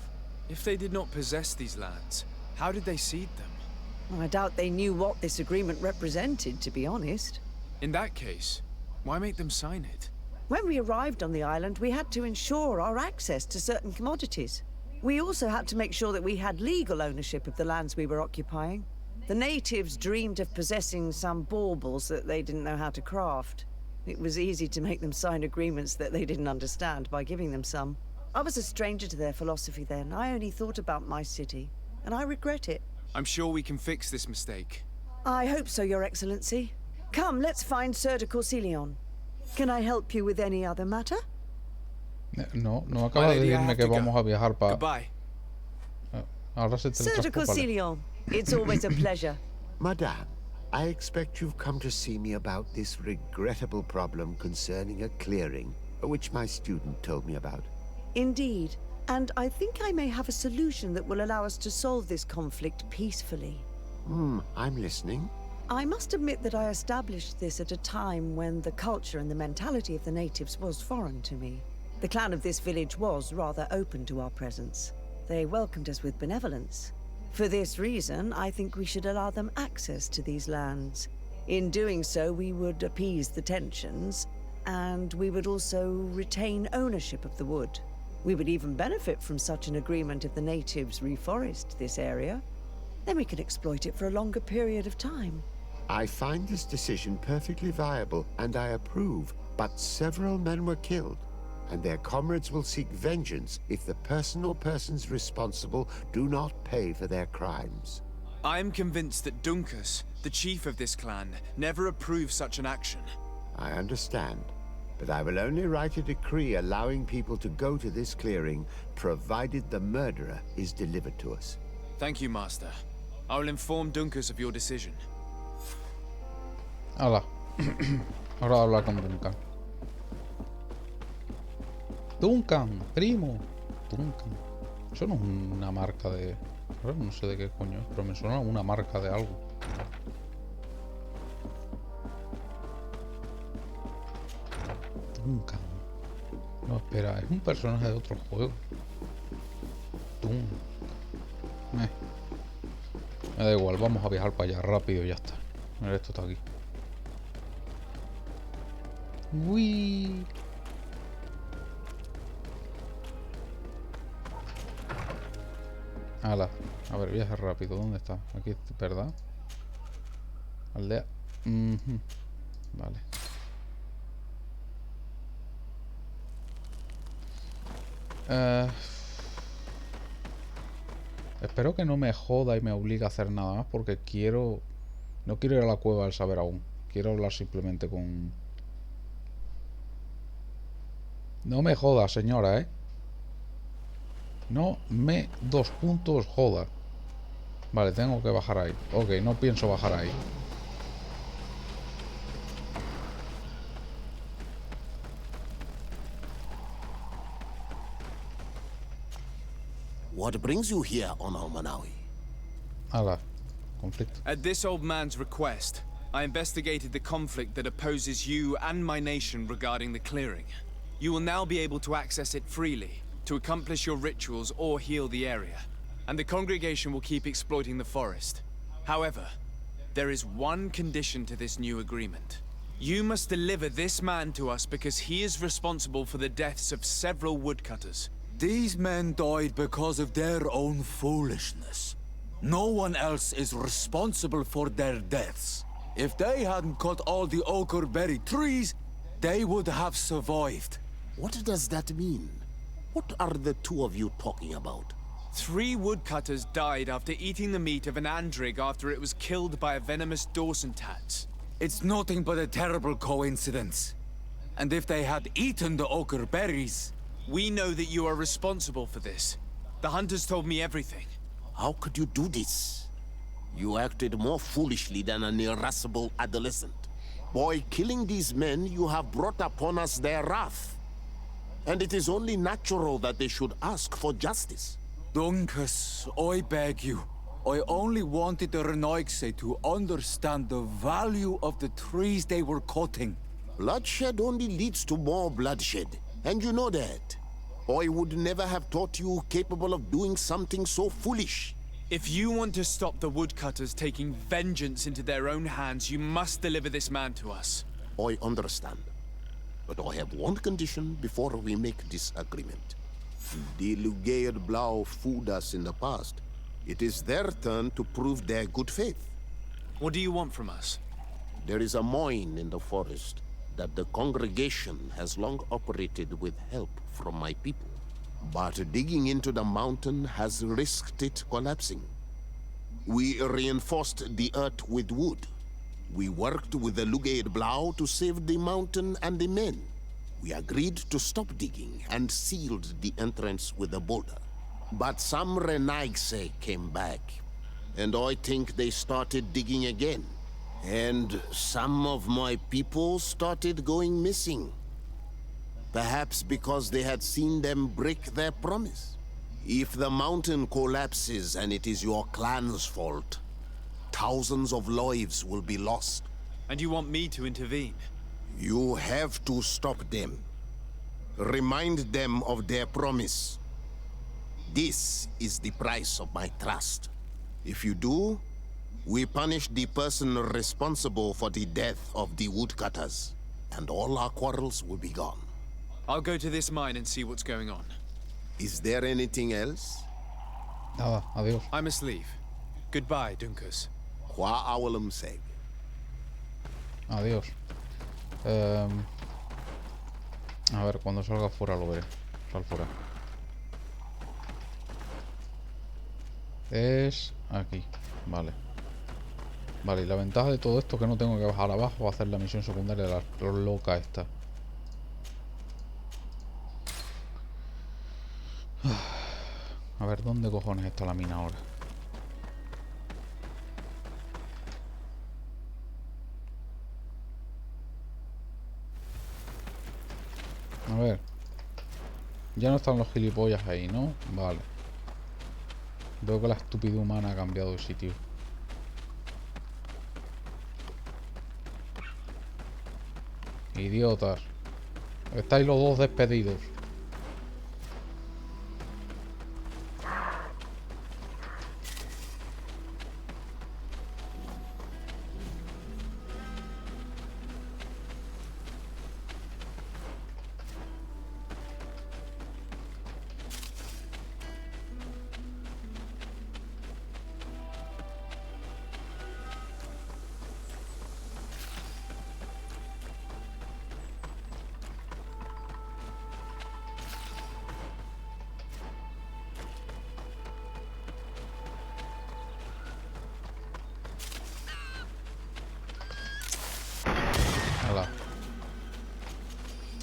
If they did not possess these lands, how did they cede them? I doubt they knew what this agreement represented, to be honest. In that case, why make them sign it? When we arrived on the island, we had to ensure our access to certain commodities. We also had to make sure that we had legal ownership of the lands we were occupying. The natives dreamed of possessing some baubles that they didn't know how to craft. It was easy to make them sign agreements that they didn't understand by giving them some. I was a stranger to their philosophy then. I only thought about my city, and I regret it. I'm sure we can fix this mistake. I hope so, Your Excellency. Come, let's find Sir de Corsilion. Can I help you with any other matter? No acaba de decirme que vamos a viajar para... Goodbye. Ahora se Sir de Corsilion, it's always a pleasure. Madame, I expect you've come to see me about this regrettable problem concerning a clearing, which my student told me about. Indeed, and I think I may have a solution that will allow us to solve this conflict peacefully. I'm listening. I must admit that I established this at a time when the culture and the mentality of the natives was foreign to me. The clan of this village was rather open to our presence. They welcomed us with benevolence. For this reason, I think we should allow them access to these lands. In doing so, we would appease the tensions, and we would also retain ownership of the wood. We would even benefit from such an agreement if the natives reforest this area. Then we could exploit it for a longer period of time. I find this decision perfectly viable, and I approve, but several men were killed, and their comrades will seek vengeance if the person or persons responsible do not pay for their crimes. I am convinced that Dunkus, the chief of this clan, never approved such an action. I understand, but I will only write a decree allowing people to go to this clearing, provided the murderer is delivered to us. Thank you, Master. I will inform Dunkus of your decision. Hala. Ahora habla con Duncan. Duncan, primo. Duncan. Eso no es una marca de... No sé de qué coño es, pero me suena una marca de algo. Duncan. No, espera, es un personaje de otro juego. Duncan. Me da igual, vamos a viajar para allá rápido y ya está. Mira, esto está aquí. Uy. Ala, a ver, viaje rápido. ¿Dónde está? Aquí, ¿verdad? Aldea. Vale. Espero que no me joda y me obligue a hacer nada más porque quiero... No quiero ir a la cueva del saber aún. Quiero hablar simplemente con... No me joda, señora, ¿eh? No me... joda. Vale, tengo que bajar ahí. Ok, no pienso bajar ahí. What brings you here, Ono Manawi? Ala, conflicto. At this old man's request, I investigated the conflict that opposes you and my nation regarding the clearing. You will now be able to access it freely, to accomplish your rituals or heal the area. And the congregation will keep exploiting the forest. However, there is one condition to this new agreement. You must deliver this man to us because he is responsible for the deaths of several woodcutters. These men died because of their own foolishness. No one else is responsible for their deaths. If they hadn't cut all the ochreberry trees, they would have survived. What does that mean? What are the two of you talking about? 3 woodcutters died after eating the meat of an andrig after it was killed by a venomous Dawson tats. It's nothing but a terrible coincidence. And if they had eaten the ochreberries... We know that you are responsible for this. The hunters told me everything. How could you do this? You acted more foolishly than an irascible adolescent. By killing these men, you have brought upon us their wrath. And it is only natural that they should ask for justice. Duncus, I beg you. I only wanted the Renoigse to understand the value of the trees they were cutting. Bloodshed only leads to more bloodshed, and you know that. I would never have thought you capable of doing something so foolish. If you want to stop the woodcutters taking vengeance into their own hands, you must deliver this man to us. I understand. But I have one condition before we make this agreement. The Lugaid Blau fooled us in the past. It is their turn to prove their good faith. What do you want from us? There is a mine in the forest that the congregation has long operated with help from my people. But digging into the mountain has risked it collapsing. We reinforced the earth with wood. We worked with the Lugaid Blau to save the mountain and the men. We agreed to stop digging and sealed the entrance with a boulder. But some Renaigse came back, and I think they started digging again. And some of my people started going missing. Perhaps because they had seen them break their promise. If the mountain collapses and it is your clan's fault, thousands of lives will be lost. And you want me to intervene? You have to stop them. Remind them of their promise. This is the price of my trust. If you do, we punish the person responsible for the death of the woodcutters, and all our quarrels will be gone. I'll go to this mine and see what's going on. Is there anything else? Nada, adiós. I must leave. Goodbye, Duncus. Qua awalum seg. Adiós. A ver, cuando salga fuera lo veré. Sal fuera. Es aquí. Vale. Vale, y la ventaja de todo esto es que no tengo que bajar abajo a hacer la misión secundaria de la loca esta. A ver, ¿dónde cojones está la mina ahora? A ver. Ya no están los gilipollas ahí, ¿no? Vale. Veo que la estúpida humana ha cambiado de sitio. Idiotas. Estáis los dos despedidos.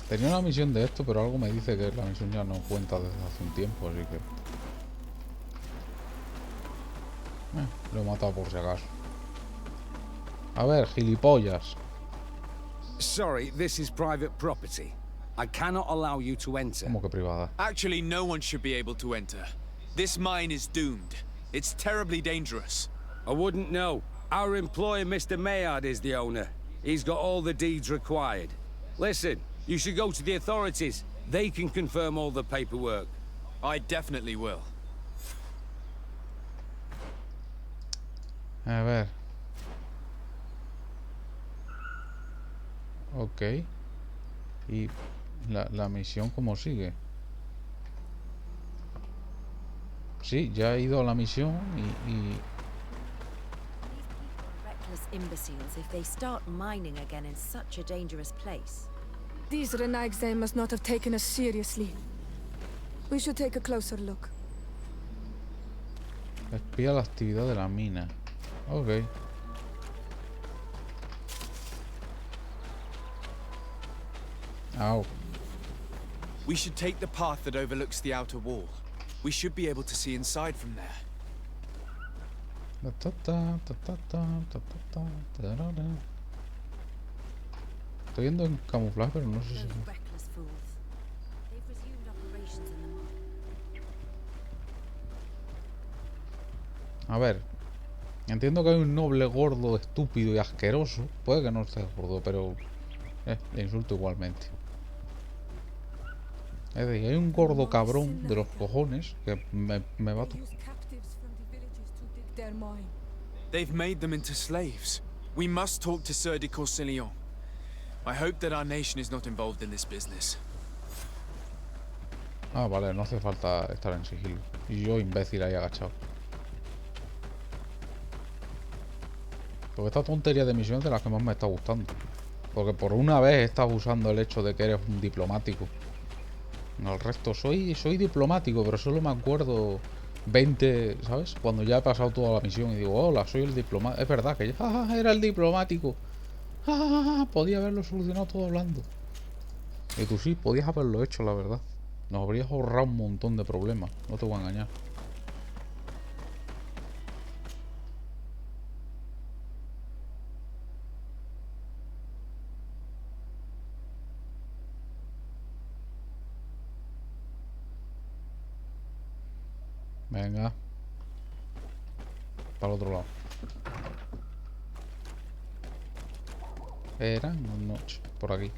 Tenía una misión de esto, pero algo me dice que la misión ya no cuenta desde hace un tiempo, así que... lo he matado por si acaso. A ver, gilipollas. Sorry, this is private property. I cannot allow you to enter. ¿Cómo que privada? Actually, no one should be able to enter. This mine is doomed. It's terribly dangerous. I wouldn't know. Our employer, Mr. Maillard, is the owner. He's got all the deeds required. Listen, you should go to the authorities. They can confirm all the paperwork. I definitely will. A ver. Ok. Y la misión, ¿cómo sigue? Sí, ya he ido a la misión y... Reckless imbeciles if they start mining again in such a dangerous place. These Renaigse must not have taken us seriously. We should take a closer look. Espía la actividad de la mina. Ok. Ow. We should take the path that overlooks the outer wall. We should be able to see inside from there. Estoy viendo en camuflaje, pero no sé si... A ver, entiendo que hay un noble gordo, estúpido y asqueroso. Puede que no esté gordo, pero le insulto igualmente. Es decir, hay un gordo cabrón de los cojones que me va a tocar. They've made them into slaves. We must talk to Sir de Corsillon. I hope that our nation is not involved in this business. Ah, vale, no hace falta estar en sigilo. Y yo, imbécil, ahí agachado. Porque esta tontería de misión es de las que más me está gustando. Porque por una vez estás usando el hecho de que eres un diplomático. El resto, soy diplomático, pero solo me acuerdo 20, ¿sabes? Cuando ya he pasado toda la misión y digo, hola, soy el diplomático. Es verdad que ya, era el diplomático. Podía haberlo solucionado todo hablando. Y tú sí, podías haberlo hecho, la verdad. Nos habrías ahorrado un montón de problemas. No te voy a engañar. Venga. Para el otro lado. Eran noche. Por aquí.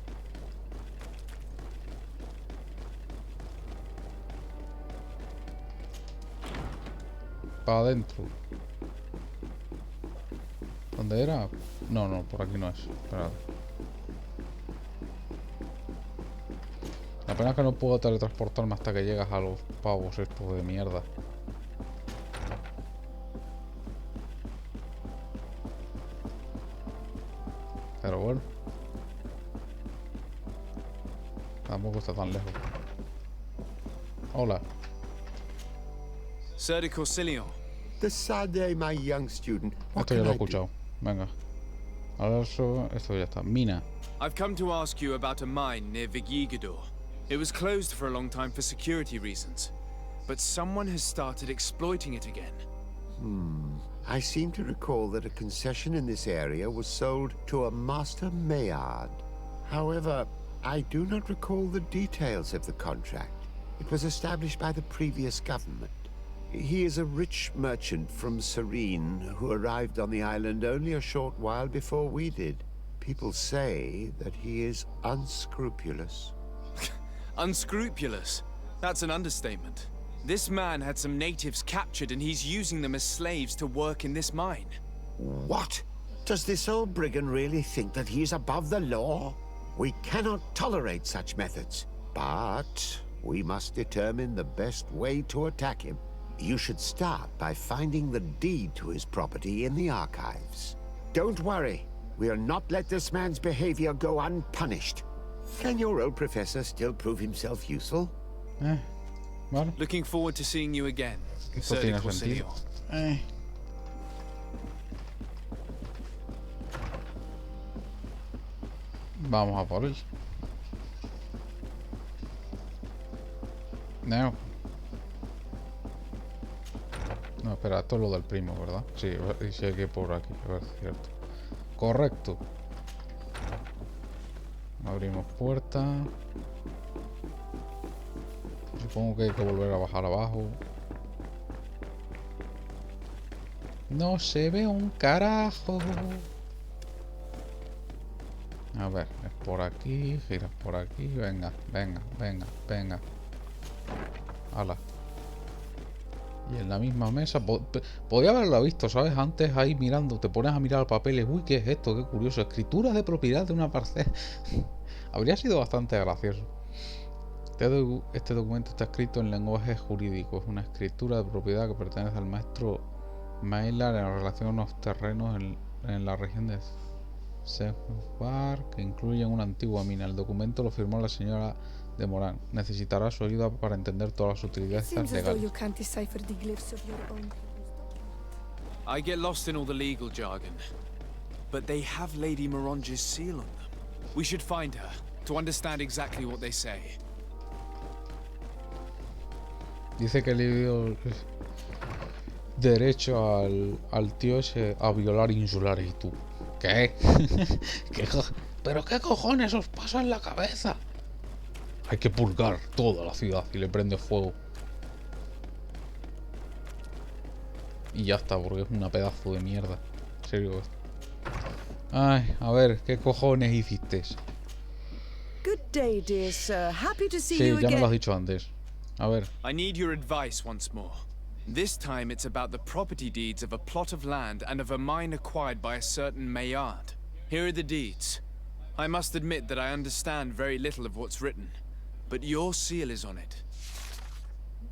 Para adentro. ¿Dónde era? No, no, por aquí no es. Espera. La pena es que no puedo teletransportarme hasta que llegas a los pavos estos de mierda. Pero bueno. Tampoco está tan lejos. Hola. Sir de Corsillon. The sad day, my young student. Esto ya lo he escuchado. Venga. Ahora esto ya está. Mina. I've come to ask you about a mine near Jugando. It was closed for a long time for security reasons, but someone has started exploiting it again. I seem to recall that a concession in this area was sold to a Master Maillard. However, I do not recall the details of the contract. It was established by the previous government. He is a rich merchant from Serene who arrived on the island only a short while before we did. People say that he is unscrupulous. Unscrupulous? That's an understatement. This man had some natives captured and he's using them as slaves to work in this mine. What? Does this old brigand really think that he is above the law? We cannot tolerate such methods, but we must determine the best way to attack him. You should start by finding the deed to his property in the archives. Don't worry, we'll not let this man's behavior go unpunished. Can your old professor still prove himself useful? Vale. Looking forward to seeing you again, Esto Sir de tiene Corsillon. sentido. Vamos a por él. No. No, espera, esto es lo del primo, ¿verdad? Sí, y sí hay que ir por aquí, a ver, cierto. Correcto. Abrimos puerta. Supongo que hay que volver a bajar abajo. No se ve un carajo. A ver, es por aquí, giras por aquí. Venga, venga, venga, venga. Hala. Y en la misma mesa. Podía haberlo visto, ¿sabes? Antes ahí mirando, te pones a mirar papeles. Uy, ¿qué es esto? Qué curioso. Escritura de propiedad de una parcela. Habría sido bastante gracioso. Este documento está escrito en lenguaje jurídico. Es una escritura de propiedad que pertenece al maestro Maillard en relación a unos terrenos en la región de Sefbar que incluyen una antigua mina. El documento lo firmó la señora de Morán. Necesitará su ayuda para entender todas las utilidades legales. I get lost in all the legal jargon, but they have Lady Morange's seal on them. We should find her to understand exactly what they say. Dice que el libro derecho al tío ese a violar insulares. ¿Y tú? ¿Qué? ¿Pero qué cojones os pasa en la cabeza? Hay que purgar toda la ciudad y le prende fuego. Y ya está, porque es una pedazo de mierda. En serio. Ay, a ver, ¿qué cojones hiciste? Good day, dear sir. Happy to see Sí, you ya me again. lo has dicho antes. A ver. I need your advice once more. This time it's about the property deeds of a plot of land and of a mine acquired by a certain Maillard. Here are the deeds. I must admit that I understand very little of what's written, but your seal is on it.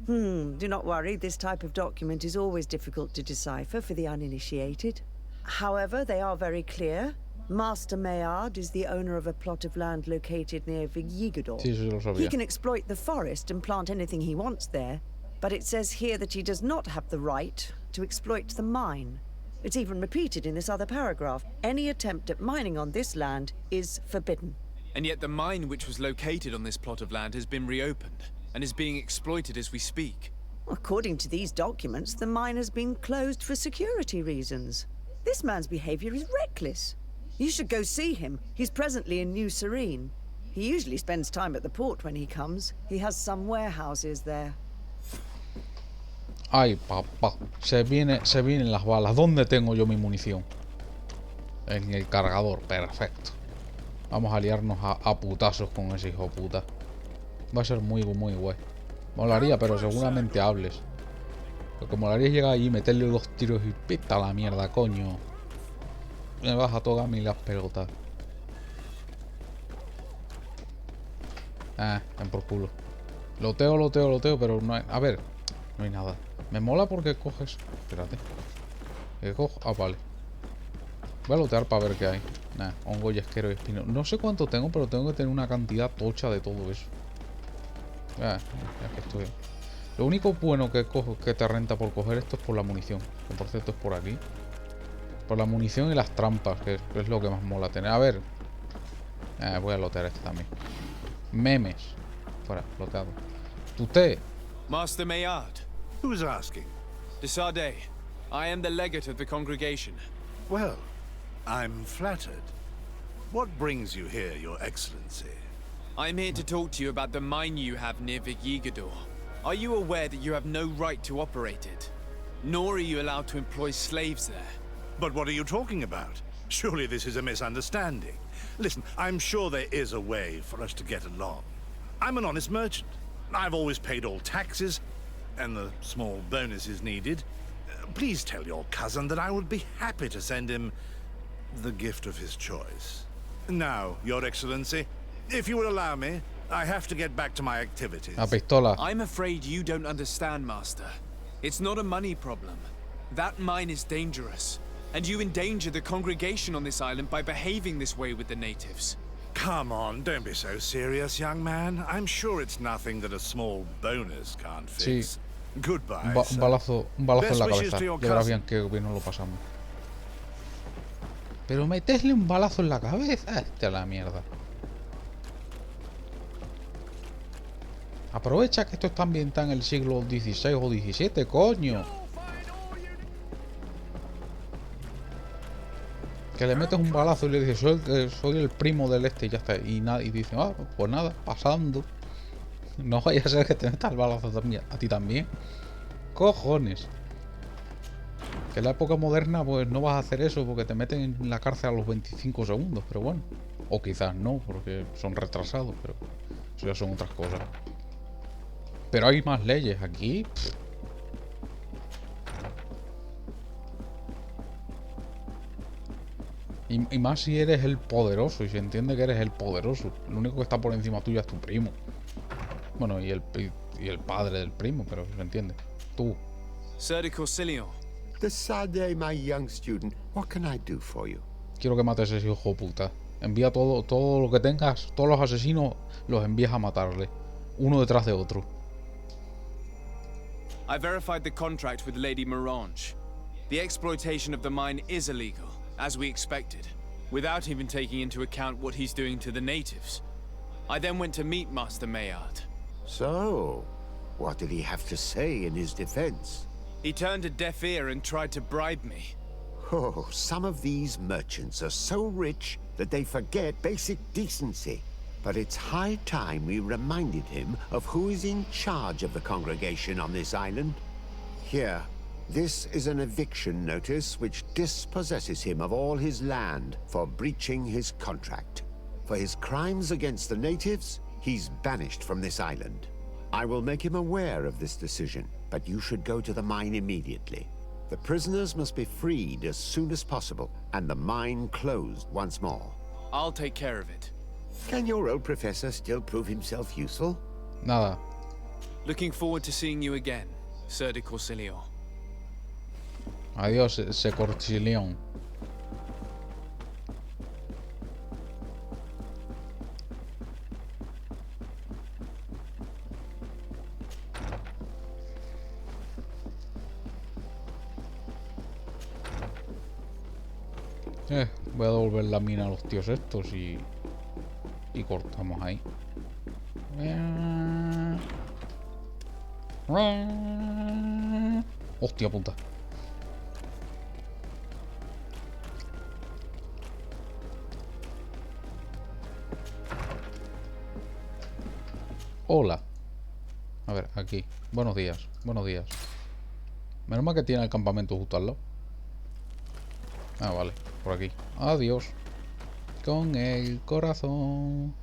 Do not worry, this type of document is always difficult to decipher for the uninitiated. However, they are very clear. Master Maillard is the owner of a plot of land located near Jugando. Sí, eso lo sabía. He can exploit the forest and plant anything he wants there, but it says here that he does not have the right to exploit the mine. It's even repeated in this other paragraph. Any attempt at mining on this land is forbidden. And yet the mine which was located on this plot of land has been reopened and is being exploited as we speak. According to these documents, the mine has been closed for security reasons. This man's behavior is reckless. You should go see him. He's presently in New Serene. He usually spends time at the port when he comes. He has some warehouses there. Ay, papá. Se vienen las balas. ¿Dónde tengo yo mi munición? En el cargador. Perfecto. Vamos a liarnos a putazos con ese hijo de puta. Va a ser muy guay. Molaría, pero seguramente hables. Lo que molaría es llegar allí, meterle 2 tiros y pita la mierda, coño. Me vas a tocar a mí las pelotas. Ven por culo. Loteo, pero no hay... A ver, no hay nada. Me mola porque coges... Espérate. ¿Qué cojo? Ah, vale. Voy a lotear para ver qué hay. Hongo, yesquero y espino. No sé cuánto tengo, pero tengo que tener una cantidad tocha de todo eso. Ya que estoy... Lo único bueno que cojo, que te renta por coger esto es por la munición. Que por cierto es por aquí. Por la munición y las trampas, que es lo que más mola tener. A ver. Voy a lotear este también. Memes. Fuera, loteado. Tute. Master Maillard. Who's asking? Desade. I am the legate of the congregation. Well, I'm flattered. What brings you here, Your Excellency? I'm here to talk to you about the mine you have near Vigigador. Are you aware that you have no right to operate it? Nor are you allowed to employ slaves there. But what are you talking about? Surely this is a misunderstanding. Listen, I'm sure there is a way for us to get along. I'm an honest merchant. I've always paid all taxes, and the small bonuses needed. Please tell your cousin that I would be happy to send him the gift of his choice. Now, Your Excellency, if you will allow me, I have to get back to my activities. La pistola. I'm afraid you don't understand, Master. It's not a money problem. That mine is dangerous, and you endanger the congregation on this island by behaving this way with the natives. Come on, don't be so serious, young man. I'm sure it's nothing that a small bonus can't fix. Sí. Goodbye, Un balazo en la Best wishes cabeza. to your Ya verás cousin. bien que bien no lo pasamos. Pero metesle un balazo en la cabeza. Este a la mierda. Aprovecha que esto está ambientado en el siglo XVI o XVII, coño. Que le metes un balazo y le dices, soy el primo del este y ya está. Y dice, pues nada, pasando. No vaya a ser que te metas el balazo también, a ti también. Cojones. Que en la época moderna pues no vas a hacer eso porque te meten en la cárcel a los 25 segundos, pero bueno. O quizás no, porque son retrasados, pero eso ya son otras cosas. Pero hay más leyes aquí. Y más si eres el poderoso, y se entiende que eres el poderoso. Lo único que está por encima tuyo es tu primo. Bueno, y el padre del primo, pero se entiende. Tú. Sir de Corsillion. Desade, my young student, what can I do for you? Quiero que mates a ese hijo de puta. Envía todo lo que tengas, todos los asesinos los envías a matarle. Uno detrás de otro. I verified the contract with Lady Morange. The exploitation of the mine is illegal, as we expected, without even taking into account what he's doing to the natives. I then went to meet Master Maillard. So, what did he have to say in his defense? He turned a deaf ear and tried to bribe me. Oh, some of these merchants are so rich that they forget basic decency. But it's high time we reminded him of who is in charge of the congregation on this island. Here, this is an eviction notice which dispossesses him of all his land for breaching his contract. For his crimes against the natives, he's banished from this island. I will make him aware of this decision, but you should go to the mine immediately. The prisoners must be freed as soon as possible, and the mine closed once more. I'll take care of it. Can your old professor still prove himself useful? Nada. Looking forward to seeing you again, Sir de Corsilio. Adiós, Secorchilión. Voy a devolver la mina a los tíos estos y cortamos ahí. Hostia puta. Hola. A ver, aquí. Buenos días. Buenos días. Menos mal que tiene el campamento justo al lado. Ah, vale. Por aquí. Adiós. Con el corazón.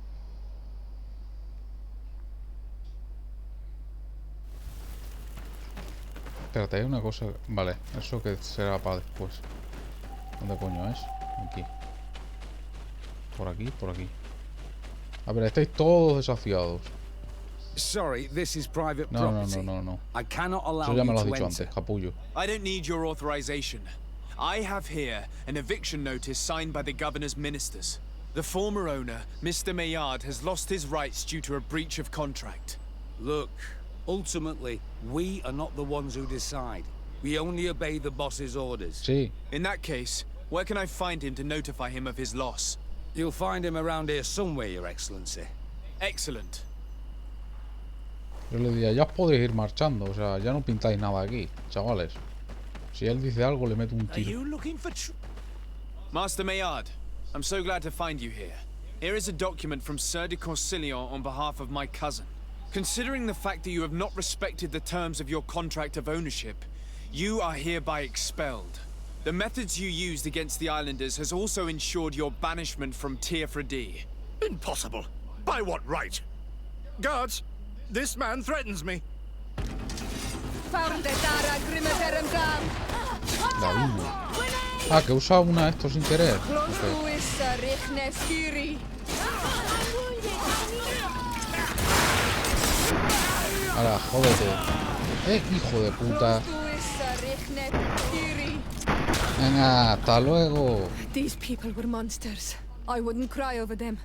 Espérate, hay una cosa... Vale, eso que será para después. ¿Dónde coño es? Aquí. Por aquí, por aquí. A ver, estáis todos desafiados. Sorry, this is private No, no, property. no. I cannot allow Eso ya me you lo has to dicho enter. antes, capullo. I don't need your authorization. I have here an eviction notice signed by the governor's ministers. The former owner, Mr. Maillard, has lost his rights due to a breach of contract. Look, ultimately, we are not the ones who decide. We only obey the boss's orders. Sí. In that case, where can I find him to notify him of his loss? You'll find him around here somewhere, Your Excellency. Excellent. Yo le diría, ya os podéis ir marchando. O sea, ya no pintáis nada aquí, chavales. Si él dice algo, le meto un tiro. Master Maillard, I'm so glad to find you here. Here is a document from Sir de Corsilio on behalf of my cousin. Considering the fact that you have not respected the terms of your contract of ownership, you are hereby expelled. The methods you used against the islanders has also ensured your banishment from Tearfredi. Impossible. By what right? Guards, this man threatens me. La vino. Ah, que he usado una de estos sin querer. Okay. Ahora, jódete. Hijo de puta. Venga, hasta luego. These people were monsters. I wouldn't cry over them.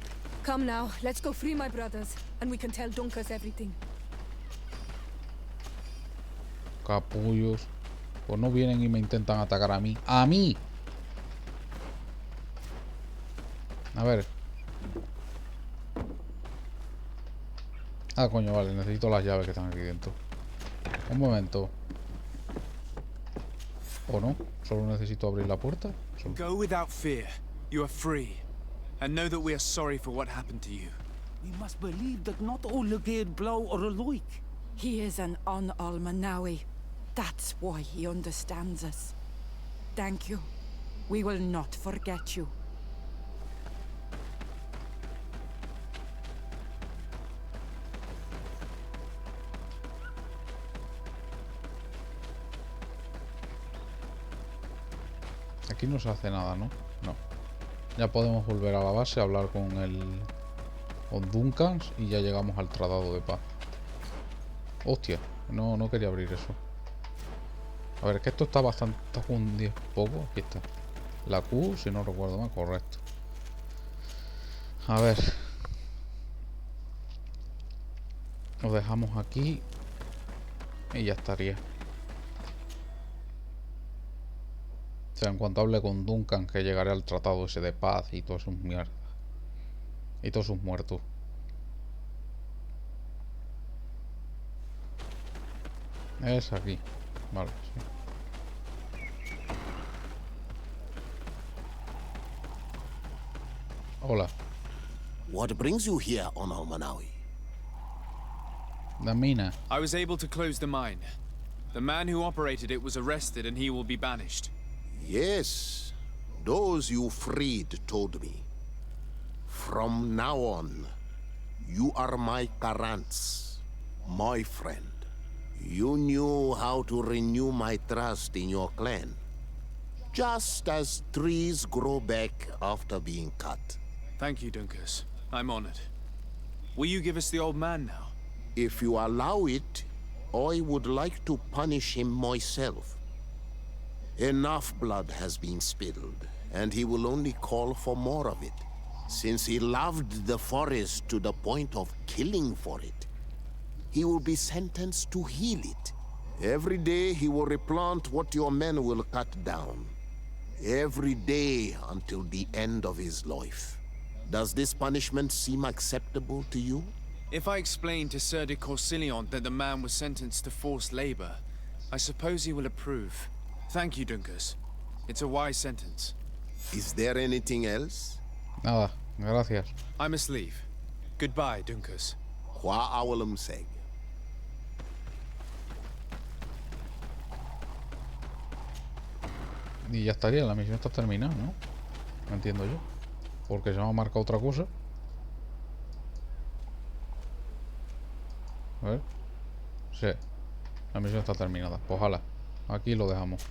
Come now, let's go free my brothers, and we can tell Dunkus everything. Capullos. Pues no vienen y me intentan atacar a mí. ¡A mí! A ver. Ah, coño, vale. Necesito las llaves que están aquí dentro. Un momento. ¿O no? Solo necesito abrir la puerta. Solo. Go without fear. You are free. And know that we are sorry for what happened to you. We must believe that not all Legade blow or alike. He is an un-Almanawi. That's why he understands us. Thank you. We will not forget you. Aquí no se hace nada, ¿no? No. Ya podemos volver a la base, hablar con Duncan y ya llegamos al tratado de paz. Hostia, no quería abrir eso. A ver, es que esto está bastante... Está con 10 poco. Aquí está. La Q, si no recuerdo mal, correcto. A ver. Lo dejamos aquí. Y ya estaría. O sea, en cuanto hable con Duncan, que llegaré al tratado ese de paz y todos sus mierdas. Y todos sus muertos. Es aquí. Vale, sí. Hola. What brings you here on Almanawi? The mina. I was able to close the mine. The man who operated it was arrested and he will be banished. Yes, those you freed told me. From now on, you are my Karants, my friend. You knew how to renew my trust in your clan. Just as trees grow back after being cut. Thank you, Dunkus. I'm honored. Will you give us the old man now? If you allow it, I would like to punish him myself. Enough blood has been spilled, and he will only call for more of it. Since he loved the forest to the point of killing for it, he will be sentenced to heal it. Every day he will replant what your men will cut down. Every day until the end of his life. Does this punishment seem acceptable to you? If I explain to Sir de Corsilion that the man was sentenced to forced labor, I suppose he will approve. Thank you, Dunkus. It's a wise sentence. Is there anything else? Nada, gracias. I must leave. Goodbye, Dunkus. Hua awalum seg. Y ya estaría, la misión está terminada, ¿no? No entiendo yo. Porque se me ha marcado otra cosa. A ver. Sí. La misión está terminada. Pues ojalá. Aquí lo dejamos.